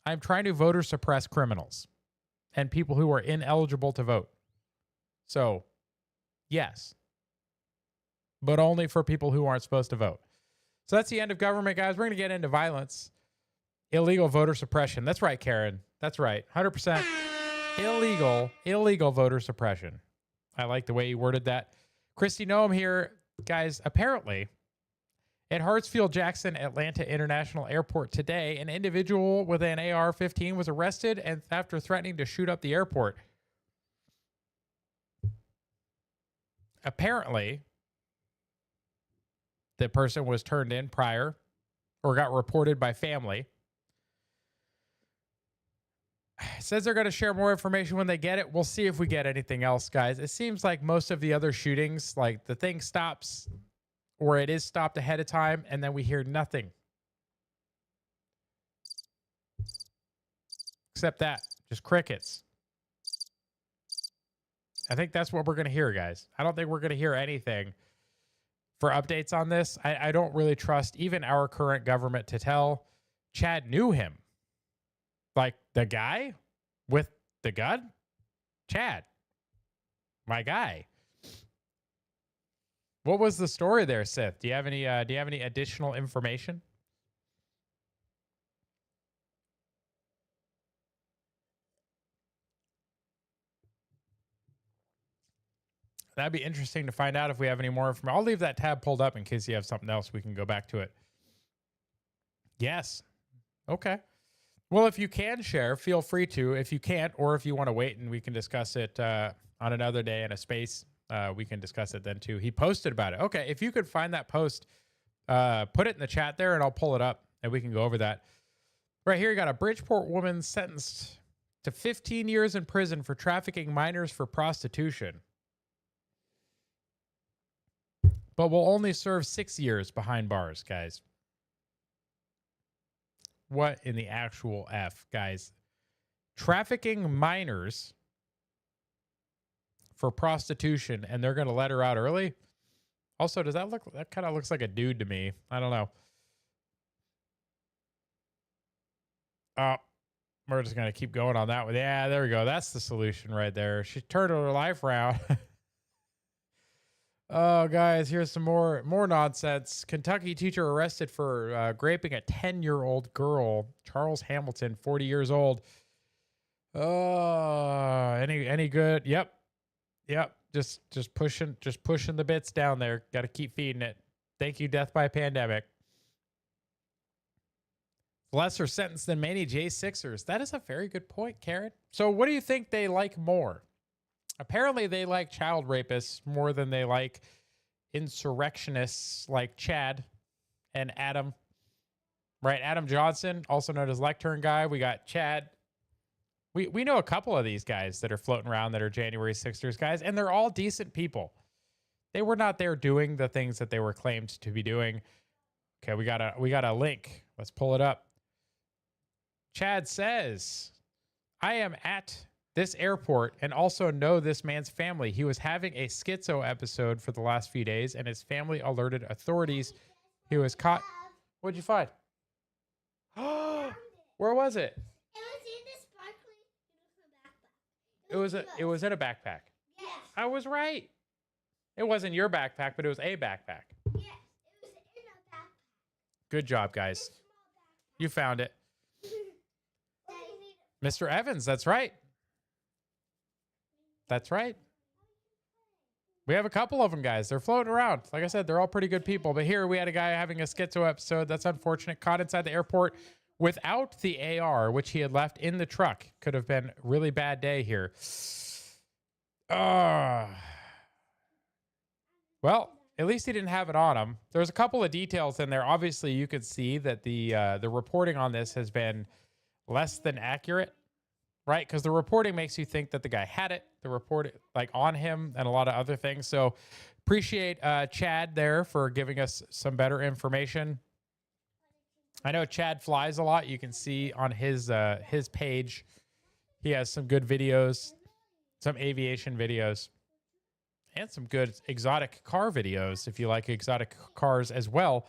I'm trying to voter suppress criminals and people who are ineligible to vote. So, yes. But only for people who aren't supposed to vote. So that's the end of government, guys. We're going to get into violence. Illegal voter suppression. That's right, Karen. That's right. 100% illegal voter suppression. I like the way you worded that. Christy Noam here. Guys, apparently, at Hartsfield-Jackson Atlanta International Airport today, an individual with an AR-15 was arrested and after threatening to shoot up the airport. Apparently, the person was turned in prior or got reported by family. Says they're going to share more information when they get it. We'll see if we get anything else, guys. It seems like most of the other shootings, like the thing stops or it is stopped ahead of time and then we hear nothing. Except that, just crickets. I think that's what we're going to hear, guys. I don't think we're going to hear anything for updates on this. I don't really trust even our current government to tell. Chad knew him. Like the guy with the gun? Chad, my guy. What was the story there, Sith? Do you have any additional information? That'd be interesting to find out if we have any more information. I'll leave that tab pulled up in case you have something else. We can go back to it. Yes. Okay. Well, if you can share, feel free to. If you can't, or if you want to wait and we can discuss it on another day in a space, we can discuss it then too. He posted about it. Okay, if you could find that post, put it in the chat there and I'll pull it up and we can go over that. Right here, you got a Bridgeport woman sentenced to 15 years in prison for trafficking minors for prostitution, but will only serve 6 years behind bars, guys. What in the actual F, guys? Trafficking minors for prostitution, and they're going to let her out early? Also, does that look... That kind of looks like a dude to me. I don't know. We're just gonna keep going on that one. Yeah, there we go. That's the solution right there. She turned her life around. Oh, guys, here's some more nonsense. Kentucky teacher arrested for raping a 10-year-old girl. Charles Hamilton, 40 years old. Oh, any good? Yep. Just pushing the bits down there. Got to keep feeding it. Thank you, Death by Pandemic. Lesser sentence than many J6ers. That is a very good point, Karen. So what do you think they like more? Apparently they like child rapists more than they like insurrectionists like Chad and Adam. Right? Adam Johnson, also known as Lectern Guy. We got Chad. We know a couple of these guys that are floating around that are January 6ers guys, and they're all decent people. They were not there doing the things that they were claimed to be doing. Okay, we got a link. Let's pull it up. Chad says, I am at this airport and also know this man's family. He was having a schizo episode for the last few days, and his family alerted authorities. He was caught. What'd you find? Where was it? It was in a backpack.
Yes.
I was right. It wasn't your backpack, but it was a backpack.
Yes, it was in a backpack.
Good job, guys. You found it. Mr. Evans, that's right. That's right. We have a couple of them, guys. They're floating around. Like I said, they're all pretty good people. But here we had a guy having a schizo episode. That's unfortunate. Caught inside the airport without the AR, which he had left in the truck. Could have been a really bad day here. Well, at least he didn't have it on him. There's a couple of details in there. Obviously, you could see that the reporting on this has been less than accurate, right? Because the reporting makes you think that the guy had it, the report like on him, and a lot of other things. So appreciate Chad there for giving us some better information. I know Chad flies a lot. You can see on his page, he has some good videos, some aviation videos, and some good exotic car videos if you like exotic cars as well.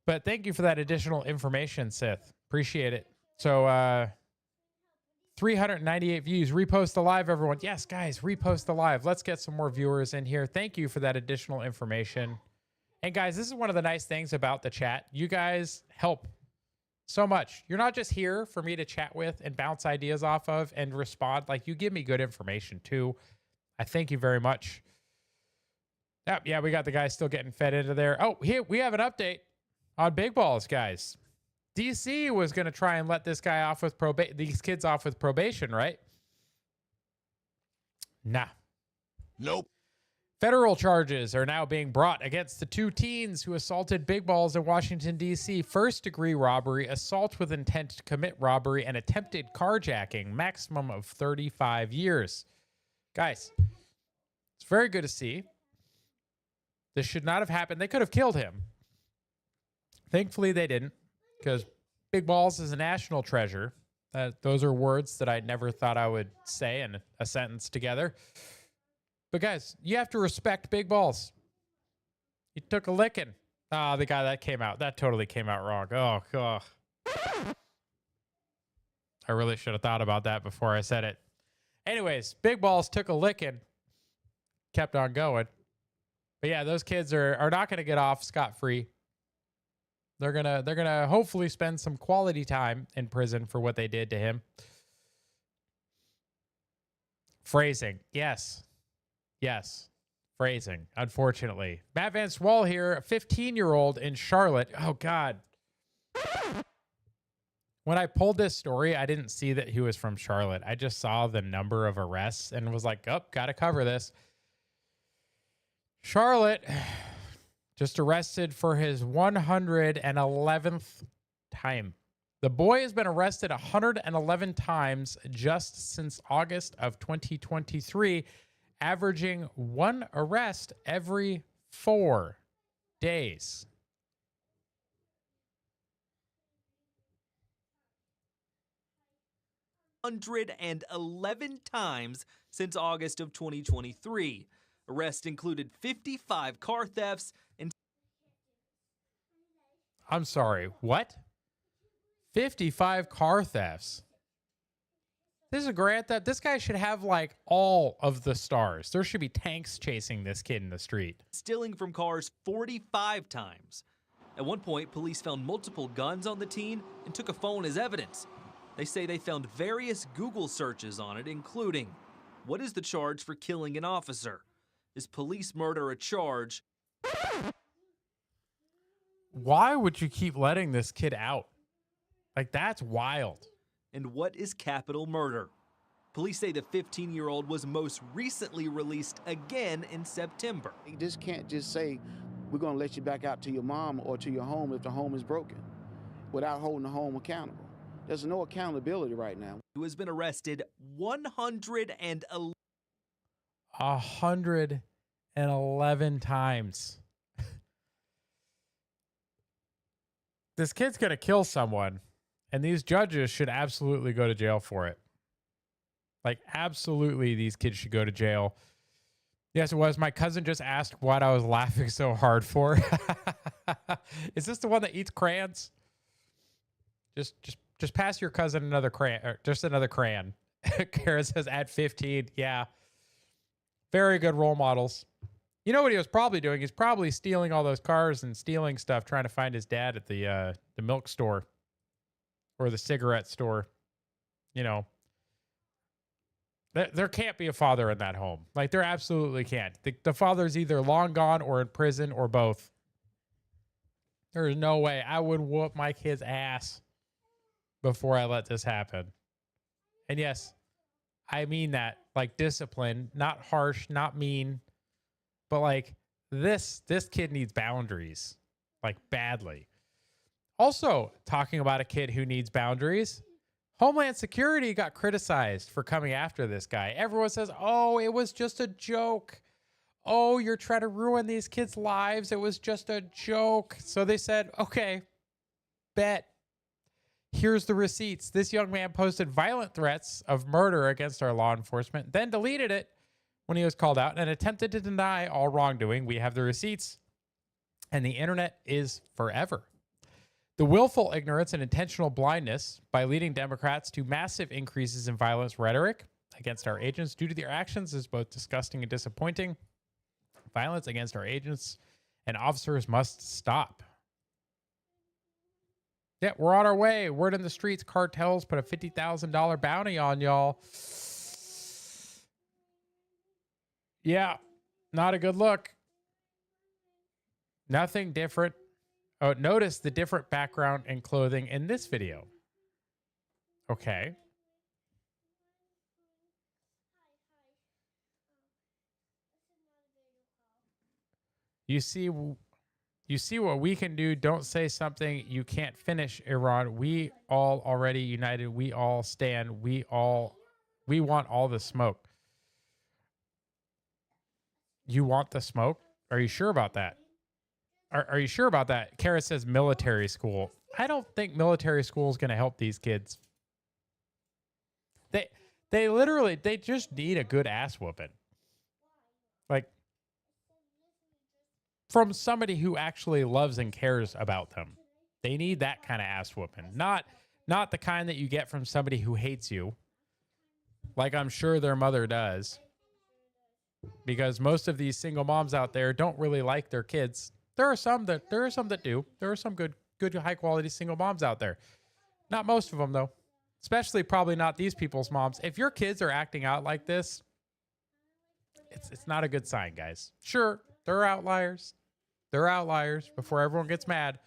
But thank you for that additional information, Sith. Appreciate it. So 398 views. Repost the live, everyone. Yes, guys, repost the live. Let's get some more viewers in here. Thank you for that additional information. And guys, this is one of the nice things about the chat. You guys help so much. You're not just here for me to chat with and bounce ideas off of and respond. Like, you give me good information too. I thank you very much. Yep, yeah, we got the guy still getting fed into there. Oh, here we have an update on Big Balls, guys. DC was going to try and let this guy off with these kids off with probation, right? Nah.
Nope.
Federal charges are now being brought against the two teens who assaulted Big Balls in Washington, D.C. First-degree robbery, assault with intent to commit robbery, and attempted carjacking. Maximum of 35 years. Guys, it's very good to see. This should not have happened. They could have killed him. Thankfully, they didn't, because Big Balls is a national treasure. Those are words that I never thought I would say in a sentence together. But guys, you have to respect Big Balls. He took a licking. Ah, the guy that totally came out wrong. Oh, God. I really should have thought about that before I said it. Anyways, Big Balls took a licking, kept on going. But yeah, those kids are not going to get off scot-free. They're gonna hopefully spend some quality time in prison for what they did to him. Phrasing, yes. Phrasing, unfortunately. Matt Van Swall here, a 15-year-old in Charlotte. Oh, God. When I pulled this story, I didn't see that he was from Charlotte. I just saw the number of arrests and was like, oh, got to cover this. Charlotte just arrested for his 111th time. The boy has been arrested 111 times just since August of 2023, averaging one arrest every 4 days.
$111 times since August of 2023. Arrests included 55 car thefts and...
I'm sorry, what? 55 car thefts. This is a Grand Theft. This guy should have like all of the stars. There should be tanks chasing this kid in the street.
Stealing from cars 45 times. At one point, police found multiple guns on the teen and took a phone as evidence. They say they found various Google searches on it, including, what is the charge for killing an officer? Is police murder a charge?
Why would you keep letting this kid out? Like, that's wild.
And what is capital murder? Police say the 15-year-old was most recently released again in September.
You just can't just say, we're going to let you back out to your mom or to your home if the home is broken without holding the home accountable. There's no accountability right now.
Who has been arrested 111
111 times. This kid's going to kill someone, and these judges should absolutely go to jail for it. Like, absolutely, these kids should go to jail. Yes, it was. My cousin just asked what I was laughing so hard for. Is this the one that eats crayons? Just pass your cousin another crayon, or just another crayon. Kara says at 15. Yeah. Very good role models. You know what he was probably doing? He's probably stealing all those cars and stealing stuff, trying to find his dad at the milk store or the cigarette store. You know, there can't be a father in that home. Like, there absolutely can't. The father's either long gone or in prison or both. There's no way. I would whoop my kid's ass before I let this happen. And yes, I mean that, like, discipline, not harsh, not mean, but like this kid needs boundaries, like, badly. Also, talking about a kid who needs boundaries, Homeland Security got criticized for coming after this guy. Everyone says, oh, it was just a joke. Oh, you're trying to ruin these kids' lives. It was just a joke. So they said, okay, bet. Here's the receipts. This young man posted violent threats of murder against our law enforcement, then deleted it when he was called out and attempted to deny all wrongdoing. We have the receipts, and the internet is forever. The willful ignorance and intentional blindness by leading Democrats to massive increases in violence rhetoric against our agents due to their actions is both disgusting and disappointing. Violence against our agents and officers must stop. Yeah, we're on our way. Word in the streets, cartels put a $50,000 bounty on y'all. Yeah, not a good look. Nothing different. Oh, notice the different background and clothing in this video. Okay. You see what we can do. Don't say something you can't finish, Iran. We all already united. We all stand. We want all the smoke. You want the smoke? Are you sure about that? Are you sure about that? Kara says military school. I don't think military school is going to help these kids. They just need a good ass whooping. Like, from somebody who actually loves and cares about them. They need that kind of ass whooping. Not the kind that you get from somebody who hates you. Like I'm sure their mother does. Because most of these single moms out there don't really like their kids. There are some that do. There are some good high quality single moms out there. Not most of them though. Especially probably not these people's moms. If your kids are acting out like this, it's not a good sign, guys. Sure, there are outliers. They're outliers before everyone gets mad.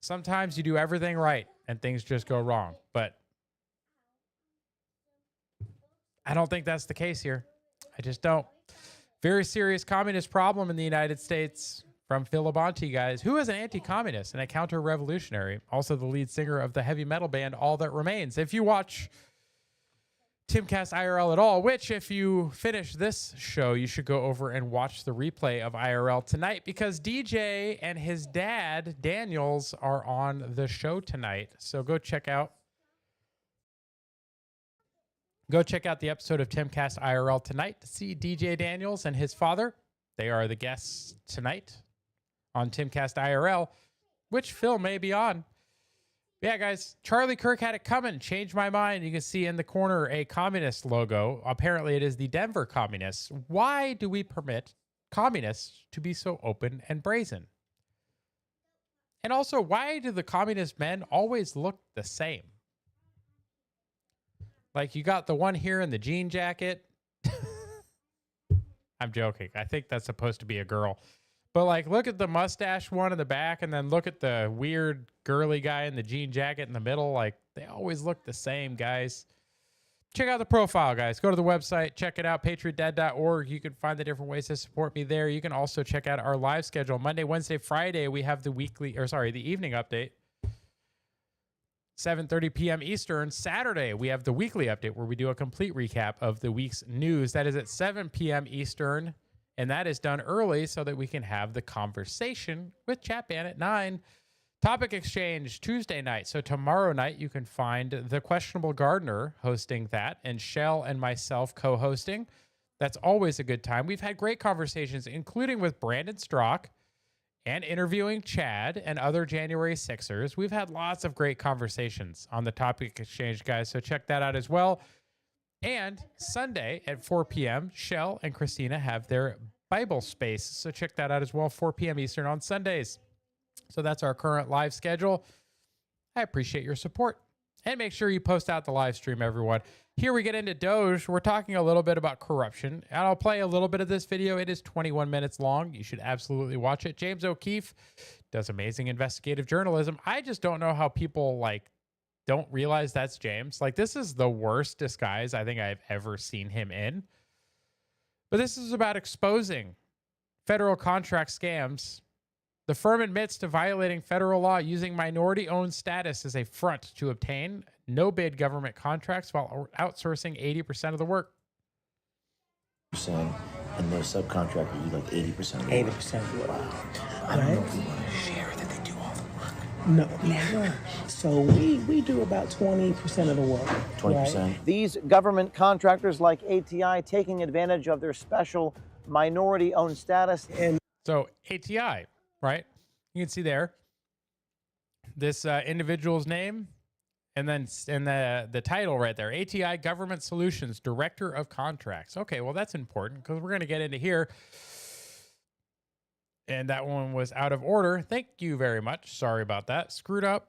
Sometimes you do everything right and things just go wrong. But I don't think that's the case here. I just don't. Very serious communist problem in the United States from Phil Labonte, guys. Who is an anti-communist and a counter-revolutionary? Also the lead singer of the heavy metal band All That Remains. If you watch Timcast IRL at all, which if you finish this show, you should go over and watch the replay of IRL tonight because DJ and his dad, Daniels, are on the show tonight. So go check out the episode of Timcast IRL tonight to see DJ Daniels and his father. They are the guests tonight on Timcast IRL, which Phil may be on. Yeah, guys, Charlie Kirk had it coming. Changed my mind. You can see in the corner a communist logo. Apparently, it is the Denver Communists. Why do we permit communists to be so open and brazen? And also, why do the communist men always look the same? Like, you got the one here in the jean jacket. I'm joking. I think that's supposed to be a girl. But, like, look at the mustache one in the back, and then look at the weird girly guy in the jean jacket in the middle. Like, they always look the same, guys. Check out the profile, guys. Go to the website. Check it out, patriotdad.org. You can find the different ways to support me there. You can also check out our live schedule. Monday, Wednesday, Friday, we have the evening update. 7:30 p.m. Eastern. Saturday, we have the weekly update where we do a complete recap of the week's news. That is at 7 p.m. Eastern, and that is done early so that we can have the conversation with Chatban at 9. Topic Exchange Tuesday night. So tomorrow night, you can find The Questionable Gardener hosting that and Shell and myself co-hosting. That's always a good time. We've had great conversations, including with Brandon Strock, and interviewing Chad and other January Sixers. We've had lots of great conversations on the Topic Exchange, guys, so check that out as well. And Sunday at 4 p.m., Shell and Christina have their Bible space, so check that out as well, 4 p.m. Eastern on Sundays. So that's our current live schedule. I appreciate your support. And make sure you post out the live stream, everyone. Here we get into DOGE. We're talking a little bit about corruption. And I'll play a little bit of this video. It is 21 minutes long. You should absolutely watch it. James O'Keefe does amazing investigative journalism. I just don't know how people, don't realize that's James. This is the worst disguise I think I've ever seen him in. But this is about exposing federal contract scams. The firm admits to violating federal law using minority-owned status as a front to obtain no-bid government contracts while outsourcing 80% of the work.
And their subcontractors do 80% of the work. 80% of the work. Wow. I don't know if we want to share that they do all the work.
No, never. So we do about 20% of the work.
20%.
Right?
These government contractors like ATI taking advantage of their special minority-owned status.
And
so ATI, right? You can see there this individual's name and then the title right there, ATI Government Solutions Director of Contracts. Okay, well, that's important because we're going to get into here. And that one was out of order. Thank you very much. Sorry about that. Screwed up.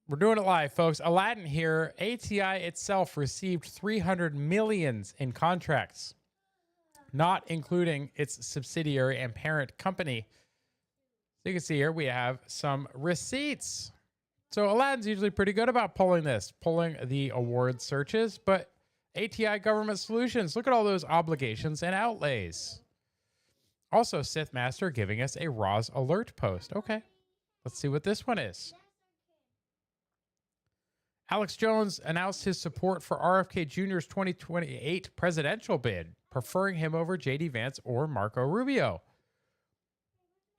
We're doing it live, folks. Aladdin here. ATI itself received $300 million in contracts, not including its subsidiary and parent company. So you can see here we have some receipts. So Aladdin's usually pretty good about pulling the award searches, but ATI Government Solutions, look at all those obligations and outlays. Also, Sith Master giving us a Roz alert post. Okay, let's see what this one is. Alex Jones announced his support for RFK Jr.'s 2028 presidential bid, preferring him over JD Vance or Marco Rubio.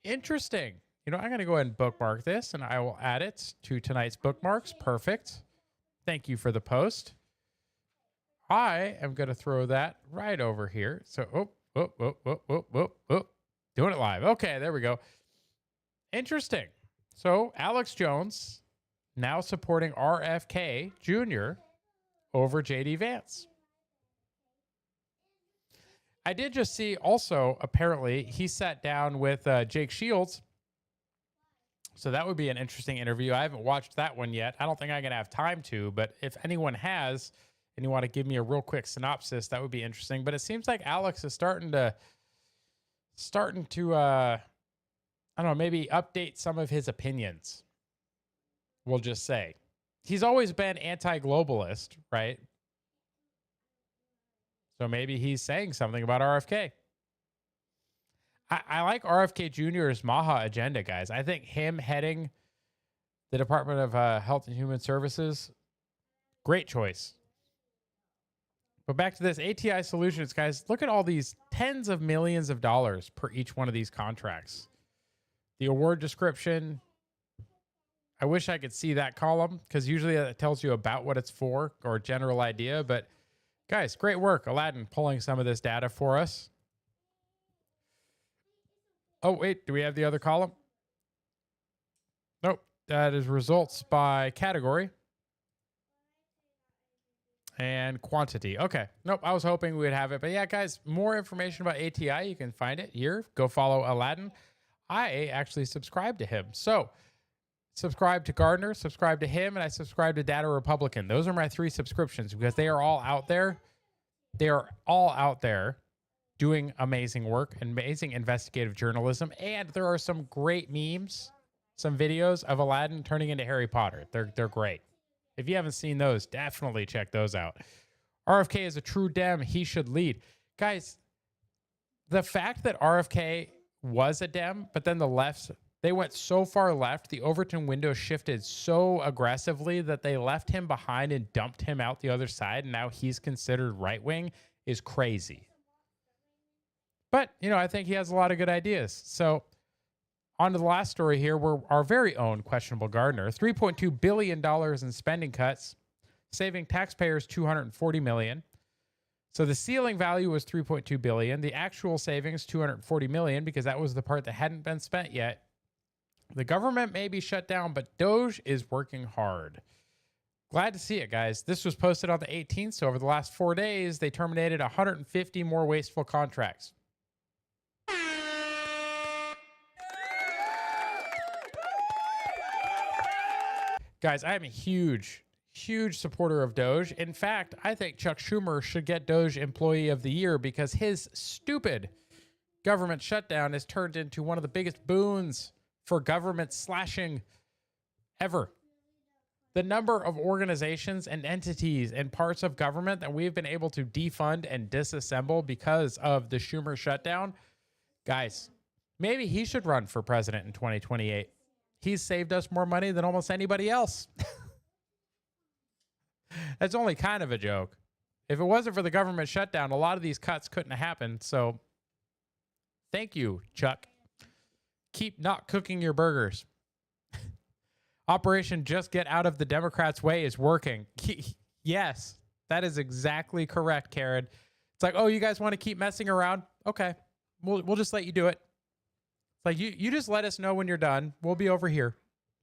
Interesting. I'm going to go ahead and bookmark this, and I will add it to tonight's bookmarks. Perfect. Thank you for the post. I am going to throw that right over here. So, doing it live. Okay, there we go. Interesting. So, Alex Jones now supporting RFK Jr. over JD Vance. I did just see also, apparently, he sat down with Jake Shields. So that would be an interesting interview. I haven't watched that one yet. I don't think I'm going to have time to, but if anyone has and you want to give me a real quick synopsis, that would be interesting. But it seems like Alex is starting to I don't know, maybe update some of his opinions. We'll just say. He's always been anti-globalist, right? So maybe he's saying something about RFK. I like RFK Jr.'s Maha agenda, guys. I think him heading the Department of Health and Human Services, great choice. But back to this, ATI Solutions, guys, look at all these tens of millions of dollars per each one of these contracts. The award description, I wish I could see that column because usually it tells you about what it's for or a general idea. But guys, great work, Aladdin, pulling some of this data for us. Oh, wait, do we have the other column? Nope. That is results by category and quantity. Okay. Nope. I was hoping we would have it. But yeah, guys, more information about ATI. You can find it here. Go follow Aladdin. I actually subscribe to him. So subscribe to Gardner, subscribe to him, and I subscribe to Data Republican. Those are my 3 subscriptions because they are all out there. They are all out there doing amazing work, amazing investigative journalism. And there are some great memes, some videos of Aladdin turning into Harry Potter. They're great. If you haven't seen those, definitely check those out. RFK is a true Dem. He should lead. Guys, the fact that RFK was a Dem, but then the left, they went so far left, the Overton window shifted so aggressively that they left him behind and dumped him out the other side, and now he's considered right-wing, is crazy. But, you know, I think he has a lot of good ideas. So on to the last story here, where our very own questionable Gardner, $3.2 billion in spending cuts, saving taxpayers $240 million. So the ceiling value was $3.2 billion. The actual savings, $240 million, because that was the part that hadn't been spent yet. The government may be shut down, but DOGE is working hard. Glad to see it, guys. This was posted on the 18th, so over the last 4 days, they terminated 150 more wasteful contracts. Guys, I am a huge supporter of DOGE. In fact, I think Chuck Schumer should get DOGE Employee of the Year because his stupid government shutdown has turned into one of the biggest boons for government slashing ever. The number of organizations and entities and parts of government that we've been able to defund and disassemble because of the Schumer shutdown. Guys, maybe he should run for president in 2028. He's saved us more money than almost anybody else. That's only kind of a joke. If it wasn't for the government shutdown, a lot of these cuts couldn't have happened. So thank you, Chuck. Keep not cooking your burgers. Operation Just Get Out of the Democrats' Way is working. Yes, that is exactly correct, Karen. It's like, oh, you guys want to keep messing around? Okay, we'll just let you do it. It's like, you just let us know when you're done. We'll be over here.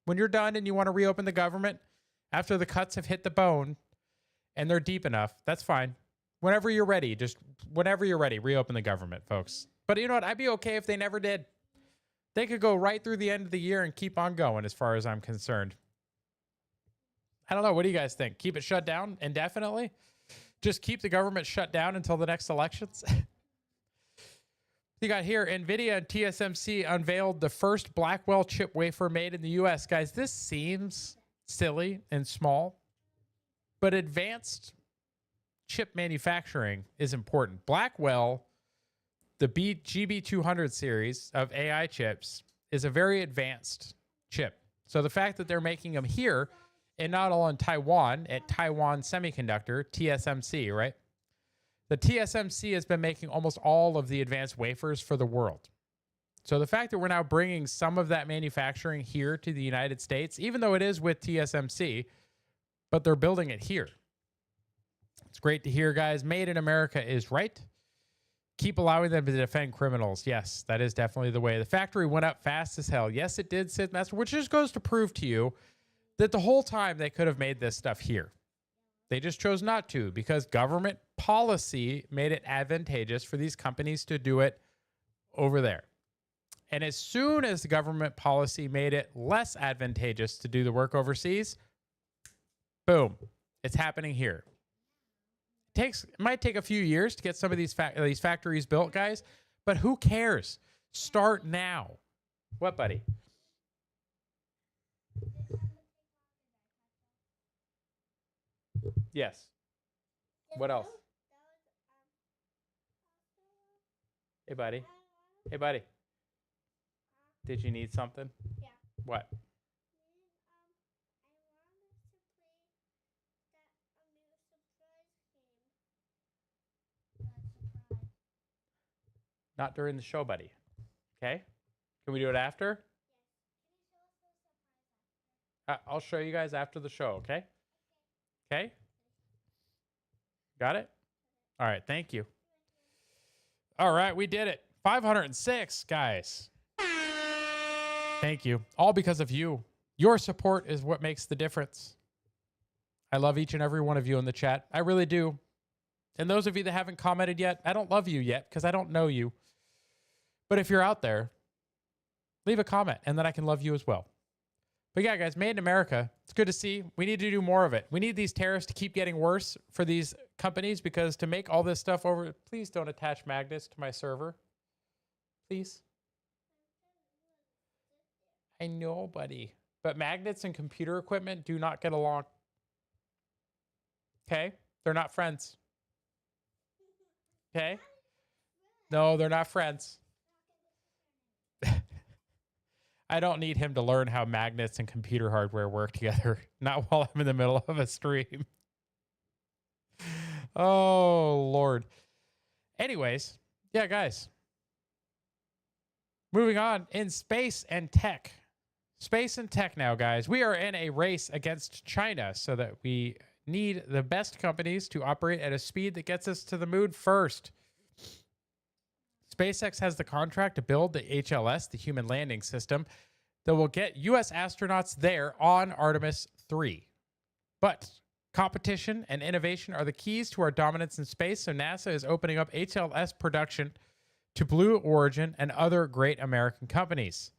When you're done and you want to reopen the government, after the cuts have hit the bone and they're deep enough, that's fine. Whenever you're ready, reopen the government, folks. But you know what? I'd be okay if they never did. They could go right through the end of the year and keep on going as far as I'm concerned. I don't know. What do you guys think? Keep it shut down indefinitely? Just keep the government shut down until the next elections? You got here, NVIDIA and TSMC unveiled the first Blackwell chip wafer made in the U.S. Guys, this seems silly and small, but advanced chip manufacturing is important. Blackwell, the GB200 series of AI chips, is a very advanced chip. So the fact that they're making them here and not all in Taiwan at Taiwan Semiconductor, TSMC, right? The TSMC has been making almost all of the advanced wafers for the world. So the fact that we're now bringing some of that manufacturing here to the United States, even though it is with TSMC, but they're building it here. It's great to hear, guys. Made in America is right. Keep allowing them to defend criminals. Yes, that is definitely the way. The factory went up fast as hell. Yes, it did, Sid Master, which just goes to prove to you that the whole time they could have made this stuff here. They just chose not to because government policy made it advantageous for these companies to do it over there. And as soon as the government policy made it less advantageous to do the work overseas, boom, it's happening here. It might take a few years to get some of these factories built, guys, but who cares? Start now. What, buddy? Yes. What else? Hey, buddy. Hey, buddy. Did you need something?
Yeah.
What? Not during the show, buddy. Okay? Can we do it after? I'll show you guys after the show, okay? Okay? Got it? All right, thank you. All right, we did it. 506, guys. Thank you. All because of you. Your support is what makes the difference. I love each and every one of you in the chat. I really do. And those of you that haven't commented yet, I don't love you yet because I don't know you. But if you're out there, leave a comment and then I can love you as well. But yeah, guys, made in America. It's good to see. We need to do more of it. We need these tariffs to keep getting worse for these companies because to make all this stuff over, please don't attach magnets to my server. Please. I know, buddy. But magnets and computer equipment do not get along. Okay? They're not friends. Okay? No, they're not friends. I don't need him to learn how magnets and computer hardware work together. Not while I'm in the middle of a stream. Oh, Lord. Anyways, yeah, guys. Moving on in space and tech. Space and tech now, guys. We are in a race against China so that we need the best companies to operate at a speed that gets us to the moon first. SpaceX has the contract to build the HLS, the human landing system, that will get U.S. astronauts there on Artemis 3. But competition and innovation are the keys to our dominance in space, so NASA is opening up HLS production to Blue Origin and other great American companies.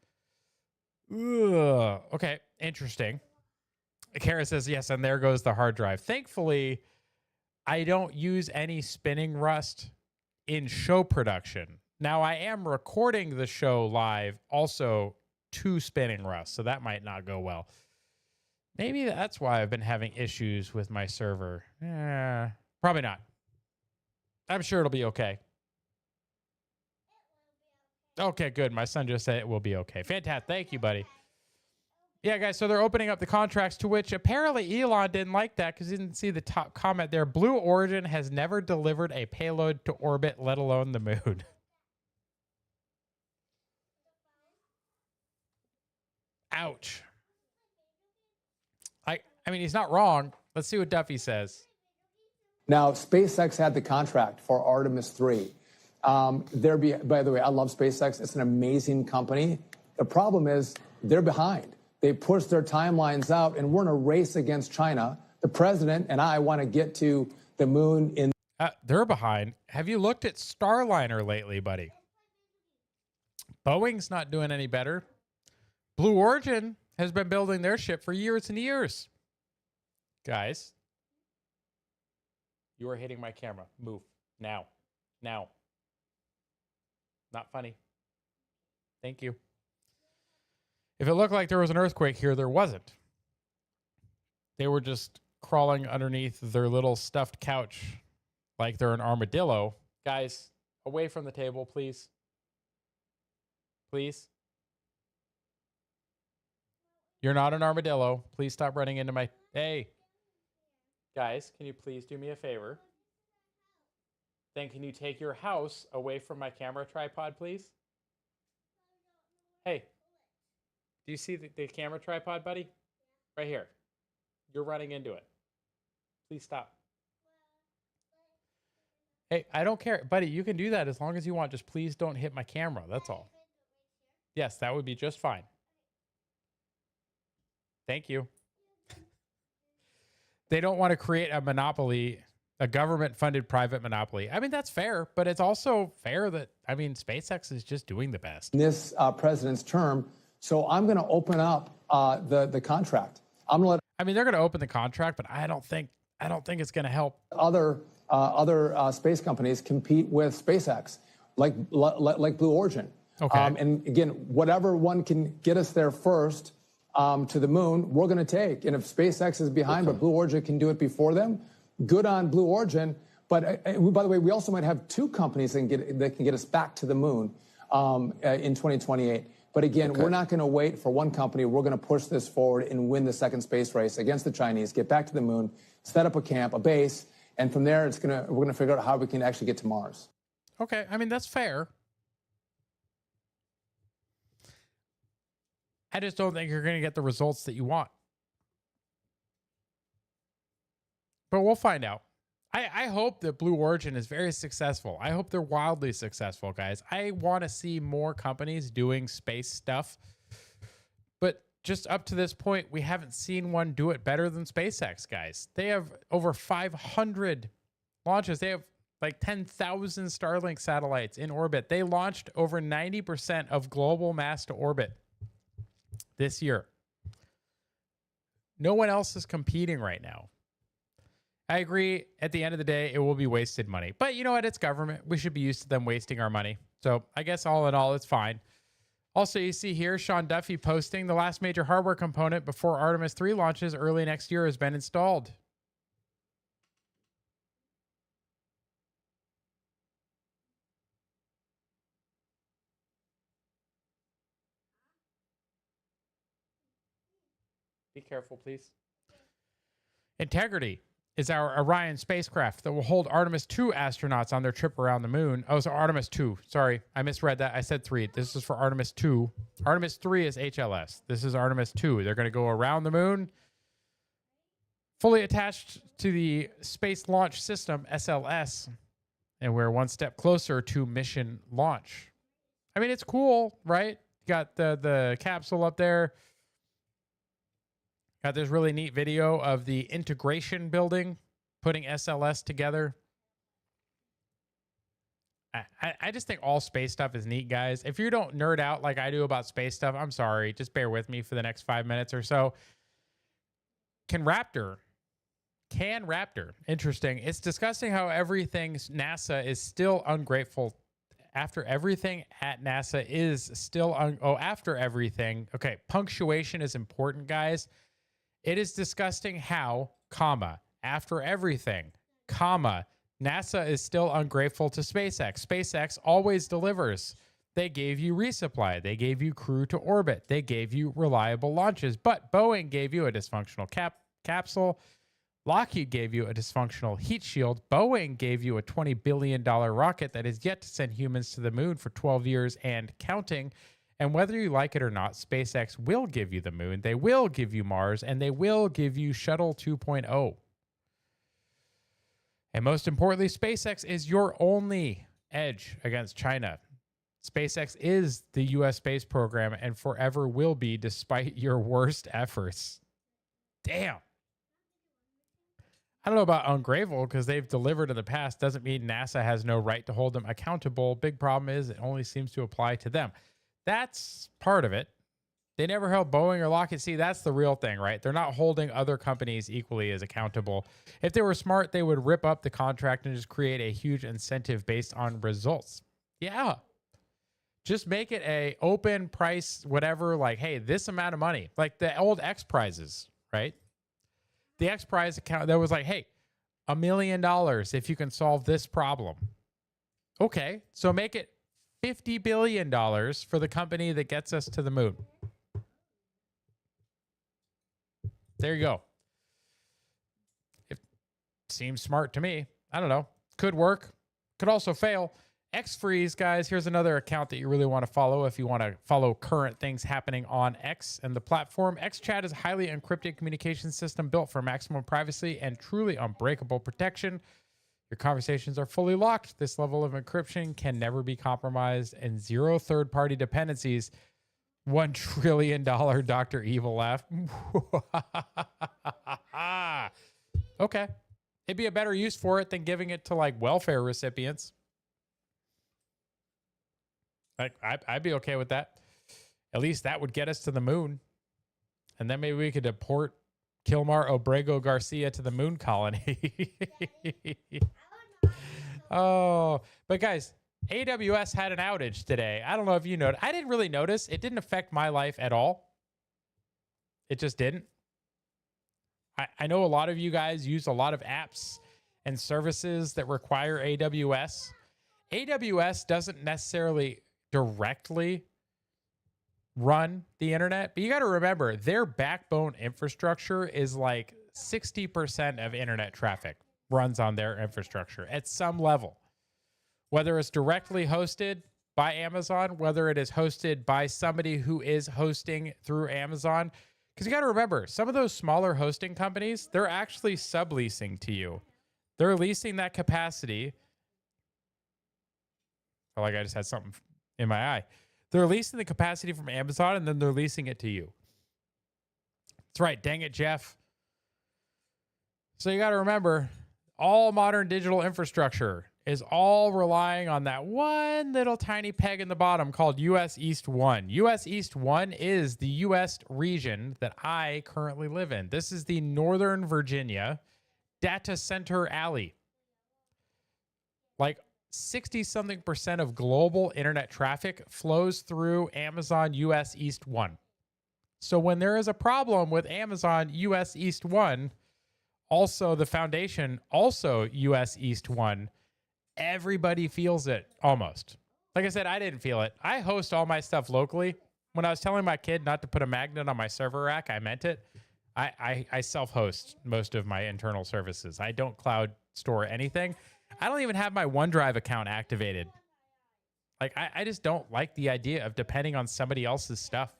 Ugh. Okay, interesting. Kara says, yes, and there goes the hard drive. Thankfully, I don't use any spinning rust in show production. Now, I am recording the show live also to spinning rust, so that might not go well. Maybe that's why I've been having issues with my server. Probably not. I'm sure it'll be okay. Okay, good. My son just said it will be okay. Fantastic. Thank you, buddy. Yeah, guys, so they're opening up the contracts, to which apparently Elon didn't like that because he didn't see the top comment there. Blue Origin has never delivered a payload to orbit, let alone the moon. Ouch. I mean, he's not wrong. Let's see what Duffy says.
Now, SpaceX had the contract for Artemis 3. By the way, I love SpaceX. It's an amazing company. The problem is they're behind. They pushed their timelines out, and we're in a race against China. The president and I want to get to the moon in...
They're behind. Have you looked at Starliner lately, buddy? Boeing's not doing any better. Blue Origin has been building their ship for years and years. Guys, you are hitting my camera. Move. Now. Now. Not funny. Thank you. If it looked like there was an earthquake here, there wasn't. They were just crawling underneath their little stuffed couch like they're an armadillo. Guys, away from the table, please. Please. You're not an armadillo. Please stop running into my... Hey. Guys, can you please do me a favor? Then can you take your house away from my camera tripod, please? Hey. Do you see the camera tripod, buddy? Right here. You're running into it. Please stop. Hey, I don't care. Buddy, you can do that as long as you want. Just please don't hit my camera. That's all. Yes, that would be just fine. Thank you. They don't want to create a monopoly, a government-funded private monopoly. I mean, that's fair, but it's also fair that, I mean, SpaceX is just doing the best.
In this president's term, so I'm going to open up the contract. I'm going to let...
I mean, they're going to open the contract, but I don't think it's going to help
other space companies compete with SpaceX, like Blue Origin.
Okay.
And again, whatever one can get us there first to the moon, we're going to take. And if SpaceX is behind, but Blue Origin can do it before them, good on Blue Origin. But by the way, we also might have two companies that can get us back to the moon in 2028. But again, we're not going to wait for one company. We're going to push this forward and win the second space race against the Chinese, get back to the moon, set up a camp, a base, and from there, we're going to figure out how we can actually get to Mars.
Okay, I mean, that's fair. I just don't think you're going to get the results that you want. But we'll find out. I hope that Blue Origin is very successful. I hope they're wildly successful, guys. I want to see more companies doing space stuff. But just up to this point, we haven't seen one do it better than SpaceX, guys. They have over 500 launches. They have like 10,000 Starlink satellites in orbit. They launched over 90% of global mass to orbit this year. No one else is competing right now. I agree. At the end of the day, it will be wasted money. But you know what? It's government. We should be used to them wasting our money. So I guess all in all, it's fine. Also, you see here, Sean Duffy posting the last major hardware component before Artemis 3 launches early next year has been installed. Be careful, please. Integrity is our Orion spacecraft that will hold Artemis 2 astronauts on their trip around the moon. Oh, so Artemis 2. Sorry, I misread that. I said 3. This is for Artemis 2. Artemis 3 is HLS. This is Artemis 2. They're going to go around the moon, fully attached to the Space Launch System, SLS, and we're one step closer to mission launch. I mean, it's cool, right? You got the capsule up there. Got this really neat video of the integration building, putting SLS together. I just think all space stuff is neat, guys. If you don't nerd out like I do about space stuff, I'm sorry. Just bear with me for the next 5 minutes or so. Can Raptor, interesting. It's discussing how everything NASA is still ungrateful. After everything at NASA is still, after everything. Okay, punctuation is important, guys. It is disgusting how, after everything, NASA is still ungrateful to SpaceX. SpaceX always delivers. They gave you resupply. They gave you crew to orbit. They gave you reliable launches. But Boeing gave you a dysfunctional capsule. Lockheed gave you a dysfunctional heat shield. Boeing gave you a $20 billion rocket that is yet to send humans to the moon for 12 years and counting. And whether you like it or not, SpaceX will give you the moon, they will give you Mars, and they will give you Shuttle 2.0. And most importantly, SpaceX is your only edge against China. SpaceX is the U.S. space program and forever will be despite your worst efforts. Damn. I don't know about ungrateful because they've delivered in the past. Doesn't mean NASA has no right to hold them accountable. Big problem is it only seems to apply to them. That's part of it. They never held Boeing or Lockheed. See, that's the real thing, right? They're not holding other companies equally as accountable. If they were smart, they would rip up the contract and just create a huge incentive based on results. Yeah. Just make it a open price, whatever, like, hey, this amount of money. Like the old X Prizes, right? The X Prize account that was like, hey, $1 million if you can solve this problem. Okay, so make it $50 billion for the company that gets us to the moon. There you go. It seems smart to me. I don't know. Could work. Could also fail. X-Freeze, guys, here's another account that you really want to follow if you want to follow current things happening on X and the platform. XChat is a highly encrypted communication system built for maximum privacy and truly unbreakable protection. Your conversations are fully locked. This level of encryption can never be compromised and zero third-party dependencies. $1 trillion Dr. Evil laugh. Okay. It'd be a better use for it than giving it to like welfare recipients. I'd be okay with that. At least that would get us to the moon. And then maybe we could deport Kilmar Obrego Garcia to the moon colony. Oh, but guys, AWS had an outage today. I don't know if you noticed. I didn't really notice. It didn't affect my life at all. It just didn't. I know a lot of you guys use a lot of apps and services that require AWS. AWS doesn't necessarily directly run the internet, but you got to remember their backbone infrastructure is like 60% of internet traffic runs on their infrastructure at some level, whether it's directly hosted by Amazon, whether it is hosted by somebody who is hosting through Amazon. Because you got to remember, some of those smaller hosting companies, they're actually subleasing to you. They're leasing that capacity. Oh, like I just had something in my eye. They're leasing the capacity from Amazon and then they're leasing it to you. That's right. Dang it, Jeff. So you got to remember, all modern digital infrastructure is all relying on that one little tiny peg in the bottom called US East 1. US East 1 is the US region that I currently live in. This is the Northern Virginia data center alley. Like 60-something% of global internet traffic flows through Amazon US East 1. So when there is a problem with Amazon US East 1, also the foundation, also US East 1, everybody feels it almost. Like I said, I didn't feel it. I host all my stuff locally. When I was telling my kid not to put a magnet on my server rack, I meant it. I self-host most of my internal services. I don't cloud store anything. I don't even have my OneDrive account activated. Like, I just don't like the idea of depending on somebody else's stuff.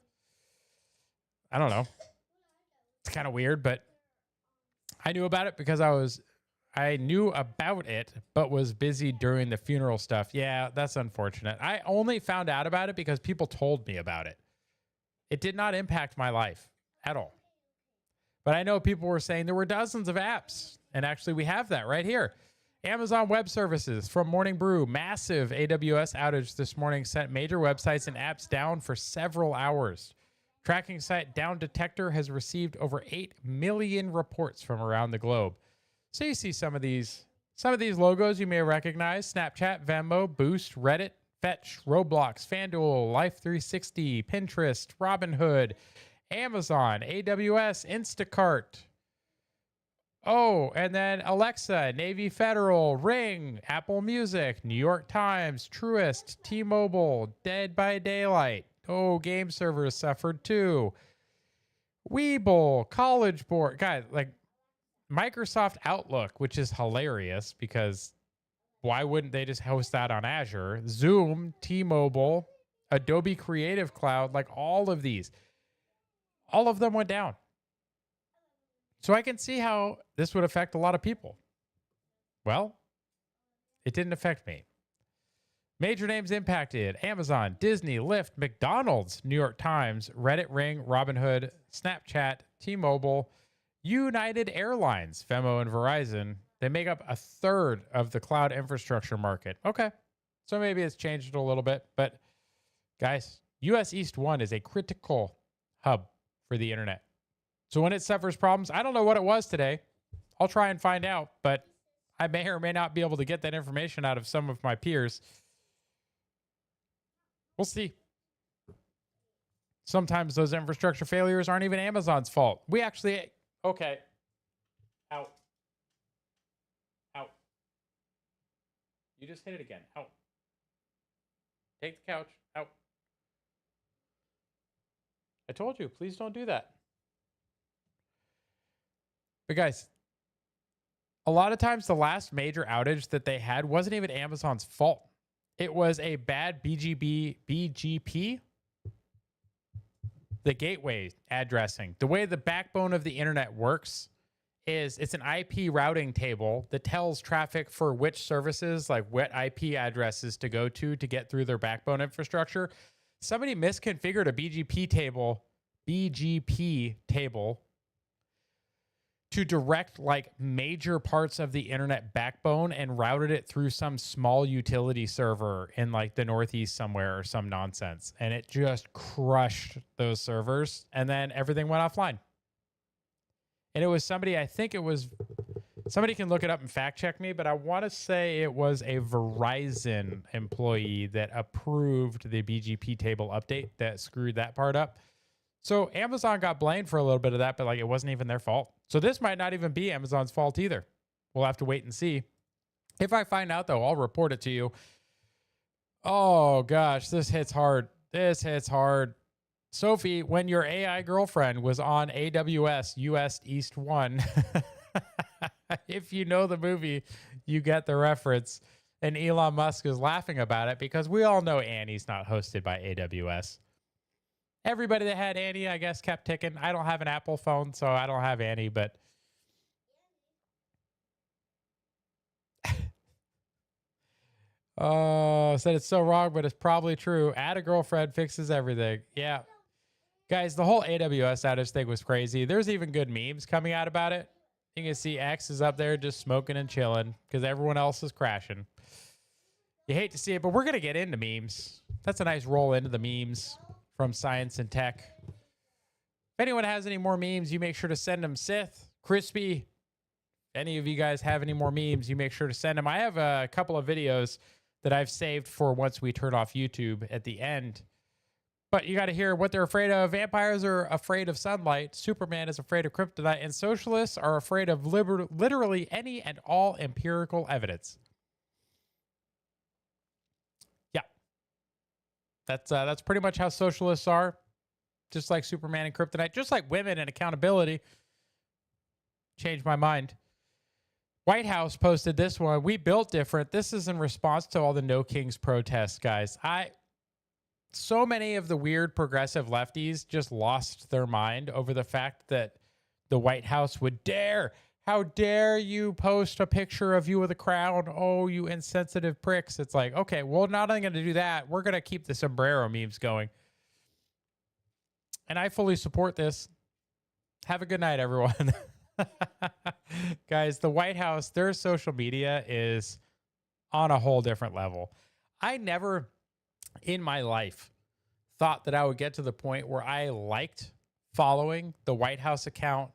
I don't know. It's kind of weird, but I knew about it because I knew about it, but was busy during the funeral stuff. Yeah, that's unfortunate. I only found out about it because people told me about it. It did not impact my life at all. But I know people were saying there were dozens of apps. And actually, we have that right here. Amazon Web Services from Morning Brew. Massive AWS outage this morning sent major websites and apps down for several hours. Tracking site Down Detector has received over 8 million reports from around the globe. So you see some of these logos you may recognize: Snapchat, Venmo, Boost, Reddit, Fetch, Roblox, FanDuel, Life360, Pinterest, Robinhood, Amazon, AWS, Instacart. Oh, and then Alexa, Navy Federal, Ring, Apple Music, New York Times, Truist, T-Mobile, Dead by Daylight. Oh, game servers suffered too. Webull, College Board. Guys, like Microsoft Outlook, which is hilarious because why wouldn't they just host that on Azure? Zoom, T-Mobile, Adobe Creative Cloud, like all of these. All of them went down. So I can see how this would affect a lot of people. Well, it didn't affect me. Major names impacted: Amazon, Disney, Lyft, McDonald's, New York Times, Reddit, Ring, Robinhood, Snapchat, T-Mobile, United Airlines, Venmo, and Verizon. They make up a third of the cloud infrastructure market. Okay. So maybe it's changed a little bit. But guys, US East 1 is a critical hub for the internet. So when it suffers problems, I don't know what it was today. I'll try and find out, but I may or may not be able to get that information out of some of my peers. We'll see. Sometimes those infrastructure failures aren't even Amazon's fault. We actually, okay. Out. Out. You just hit it again. Out. Take the couch. Out. I told you, please don't do that. But guys, a lot of times the last major outage that they had wasn't even Amazon's fault. It was a bad BGP, the gateway addressing. The way the backbone of the internet works is it's an IP routing table that tells traffic for which services, like what IP addresses to go to get through their backbone infrastructure. Somebody misconfigured a BGP table to direct like major parts of the internet backbone and routed it through some small utility server in like the Northeast somewhere or some nonsense. And it just crushed those servers. And then everything went offline. And it was somebody, I think it was, somebody can look it up and fact check me, but I want to say it was a Verizon employee that approved the BGP table update that screwed that part up. So Amazon got blamed for a little bit of that, but like it wasn't even their fault. So this might not even be Amazon's fault either. We'll have to wait and see. If I find out though, I'll report it to you. Oh gosh, this hits hard. This hits hard. Sophie, when your AI girlfriend was on AWS US East 1, if you know the movie, you get the reference. And Elon Musk is laughing about it because we all know Annie's not hosted by AWS. Everybody that had Annie, I guess, kept ticking. I don't have an Apple phone, so I don't have Annie, but said it's so wrong, but it's probably true. Add a girlfriend fixes everything. Yeah. Guys, the whole AWS outage thing was crazy. There's even good memes coming out about it. You can see X is up there just smoking and chilling because everyone else is crashing. You hate to see it, but we're going to get into memes. That's a nice roll into the memes from science and tech. If anyone has any more memes, you make sure to send them. Sith, Crispy, any of you guys have any more memes, you make sure to send them. I have a couple of videos that I've saved for once we turn off YouTube at the end. But you got to hear what they're afraid of. Vampires are afraid of sunlight. Superman is afraid of kryptonite. And socialists are afraid of literally any and all empirical evidence. Yeah. That's pretty much how socialists are. Just like Superman and kryptonite. Just like women and accountability. Changed my mind. White House posted this one. We built different. This is in response to all the No Kings protests, guys. So many of the weird progressive lefties just lost their mind over the fact that the White House would dare. How dare you post a picture of you with a crown? Oh, you insensitive pricks. It's like, okay, well, not only going to do that, we're going to keep the sombrero memes going. And I fully support this. Have a good night, everyone. Guys, the White House, their social media is on a whole different level. I never in my life thought that I would get to the point where I liked following the White House account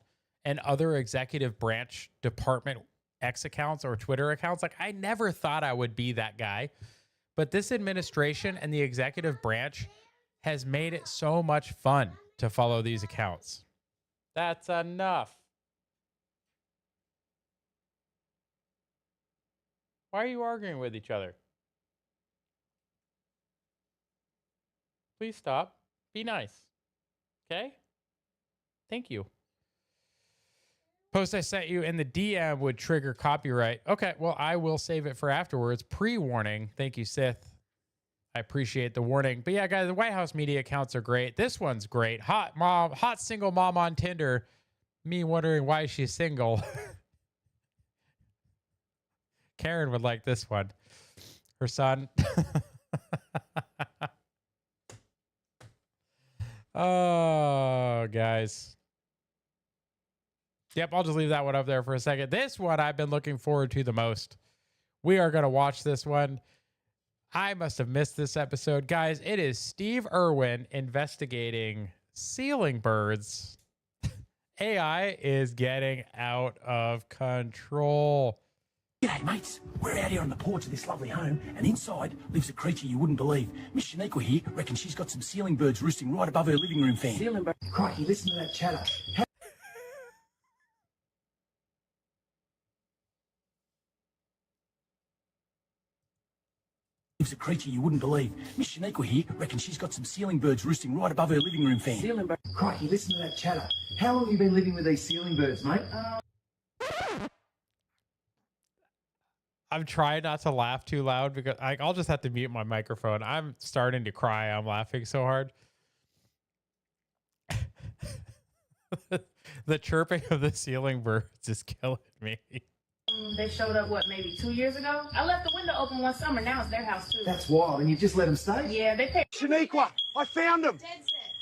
and other executive branch department X accounts or Twitter accounts. Like, I never thought I would be that guy. But this administration and the executive branch has made it so much fun to follow these accounts. That's enough. Why are you arguing with each other? Please stop. Be nice. Okay? Thank you. Post I sent you in the DM would trigger copyright. Okay, well, I will save it for afterwards. Pre-warning. Thank you, Sith. I appreciate the warning. But yeah, guys, the White House media accounts are great. This one's great. Hot single mom on Tinder. Me wondering why she's single. Karen would like this one. Her son. Oh, guys. Yep, I'll just leave that one up there for a second. This one I've been looking forward to the most. We are going to watch this one. I must have missed this episode. Guys, it is Steve Irwin investigating ceiling birds. AI is getting out of control.
G'day, mates. We're out here on the porch of this lovely home, and inside lives a creature you wouldn't believe. Miss Shaniqua here reckons she's got some ceiling birds roosting right above her living room fan. Ceiling bird. Crikey, listen to that chatter. Lives a creature you wouldn't believe. Miss Shaniqua here reckons she's got some ceiling birds roosting right above her living room fan. Ceiling bird. Crikey, listen to that chatter. How long have you been living with these ceiling birds, mate?
I'm trying not to laugh too loud because I'll just have to mute my microphone. I'm starting to cry. I'm laughing so hard. The chirping of the ceiling birds is killing me.
They showed up, maybe 2 years ago? I left the window open one summer. Now it's their house, too.
That's wild, and you just let them stay?
Yeah, they paid.
Shaniqua, I found them.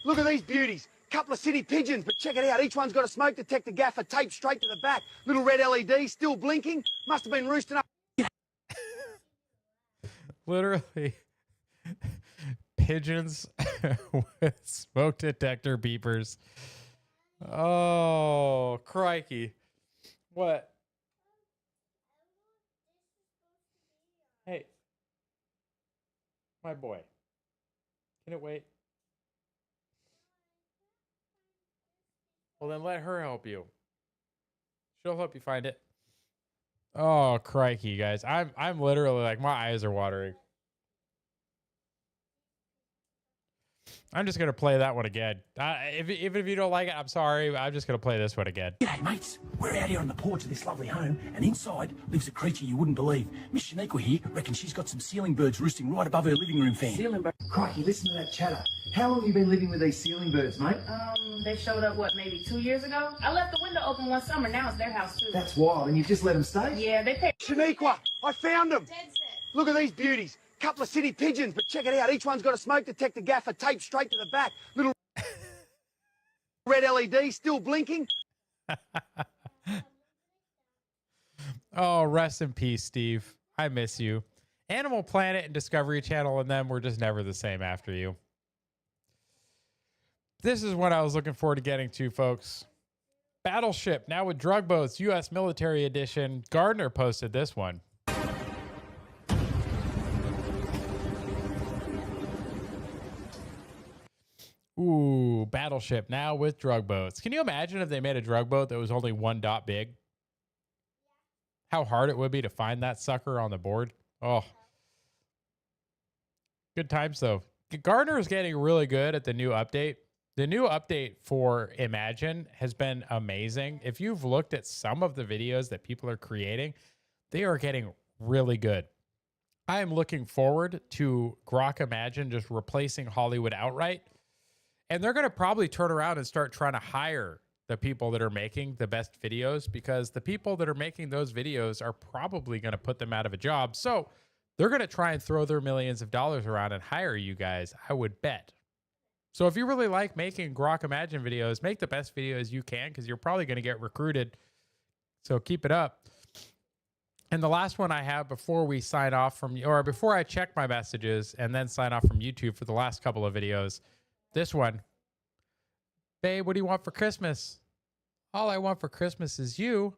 Look at these beauties. Couple of city pigeons, but check it out. Each one's got a smoke detector gaffer taped straight to the back. Little red LED, still blinking. Must have been roosting up.
Literally, pigeons with smoke detector beepers. Oh, crikey. What? Hey, my boy. Can it wait? Well, then let her help you. She'll help you find it. Oh, crikey, guys. I'm literally like, my eyes are watering. I'm just going to play that one again. Even if you don't like it, I'm sorry. I'm just going to play this one again.
G'day, mates. We're out here on the porch of this lovely home, and inside lives a creature you wouldn't believe. Miss Shaniqua here reckons she's got some ceiling birds roosting right above her living room fan.
Ceiling bird.
Crikey, listen to that chatter. How long have you been living with these ceiling birds, mate?
They showed up, maybe 2 years ago? I left the window open one summer. Now it's their house, too.
That's wild, and you just let them stay?
Yeah, they paid.
Shaniqua, I found them. Look at these beauties. Couple of city pigeons, but check it out. Each one's got a smoke detector gaffer taped straight to the back. Little. red LED still blinking.
Oh, rest in peace, Steve. I miss you. Animal Planet and Discovery Channel and them were just never the same after you. This is what I was looking forward to getting to, folks. Battleship, now with drug boats, U.S. Military Edition. Gardner posted this one. Ooh, Battleship, now with drug boats. Can you imagine if they made a drug boat that was only 1 dot big? How hard it would be to find that sucker on the board. Oh. Good times, though. Gardner is getting really good at the new update. The new update for Imagine has been amazing. If you've looked at some of the videos that people are creating, they are getting really good. I am looking forward to Grok Imagine just replacing Hollywood outright. And they're going to probably turn around and start trying to hire the people that are making the best videos, because the people that are making those videos are probably going to put them out of a job. So they're going to try and throw their millions of dollars around and hire you guys, I would bet. So if you really like making Grok Imagine videos, make the best videos you can, because you're probably going to get recruited. So keep it up. And the last one I have before we sign off from, or before I check my messages and then sign off from YouTube for the last couple of videos, this one. Babe, what do you want for Christmas? All I want for Christmas is you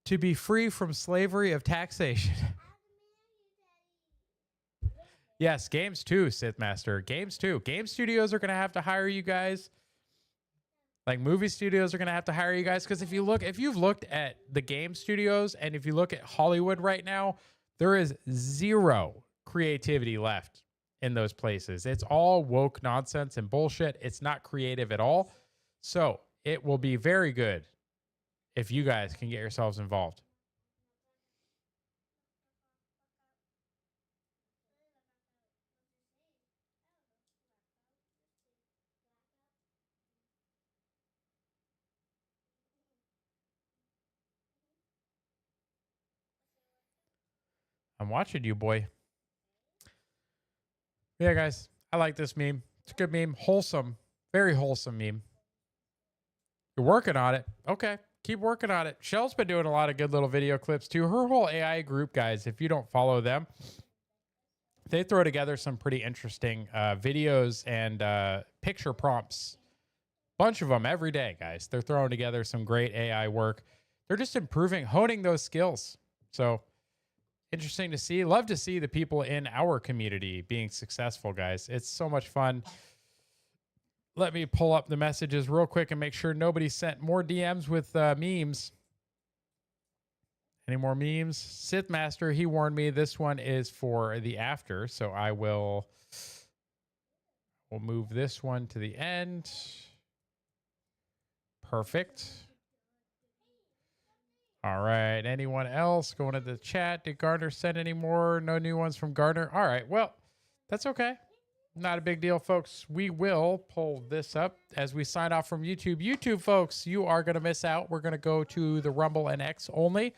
to be free from slavery of taxation. Yes, games too, Sith Master. Games too. Game studios are going to have to hire you guys. Like movie studios are going to have to hire you guys. Because if you've looked at the game studios and if you look at Hollywood right now, there is zero creativity left in those places. It's all woke nonsense and bullshit. It's not creative at all. So it will be very good if you guys can get yourselves involved. I'm watching you, boy. Yeah, guys, I like this meme. It's a good meme. Wholesome. Very wholesome meme. You're working on it. Okay. Keep working on it. Shell's been doing a lot of good little video clips too. Her whole AI group, guys, if you don't follow them, they throw together some pretty interesting videos and picture prompts. Bunch of them every day, guys. They're throwing together some great AI work. They're just improving, honing those skills. So interesting to see. Love to see the people in our community being successful, guys. It's so much fun. Let me pull up the messages real quick and make sure nobody sent more DMs with memes. Any more memes? Sith Master, he warned me this one is for the after, so we'll move this one to the end. Perfect. All right. Anyone else going to the chat? Did Gardner send any more? No new ones from Gardner. All right. Well, that's okay. Not a big deal, folks. We will pull this up as we sign off from YouTube. YouTube, folks, you are going to miss out. We're going to go to the Rumble and X only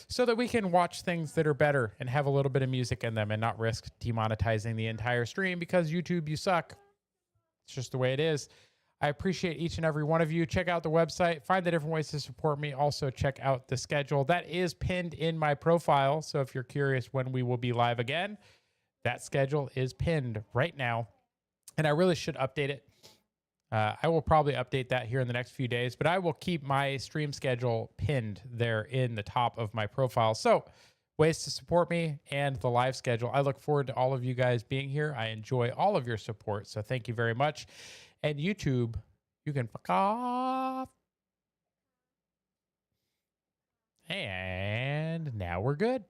so that we can watch things that are better and have a little bit of music in them and not risk demonetizing the entire stream, because YouTube, you suck. It's just the way it is. I appreciate each and every one of you. Check out the website. Find the different ways to support me. Also, check out the schedule. That is pinned in my profile. So if you're curious when we will be live again, that schedule is pinned right now. And I really should update it. I will probably update that here in the next few days, but I will keep my stream schedule pinned there in the top of my profile. So ways to support me and the live schedule. I look forward to all of you guys being here. I enjoy all of your support. So thank you very much. And YouTube, you can fuck off. And now we're good.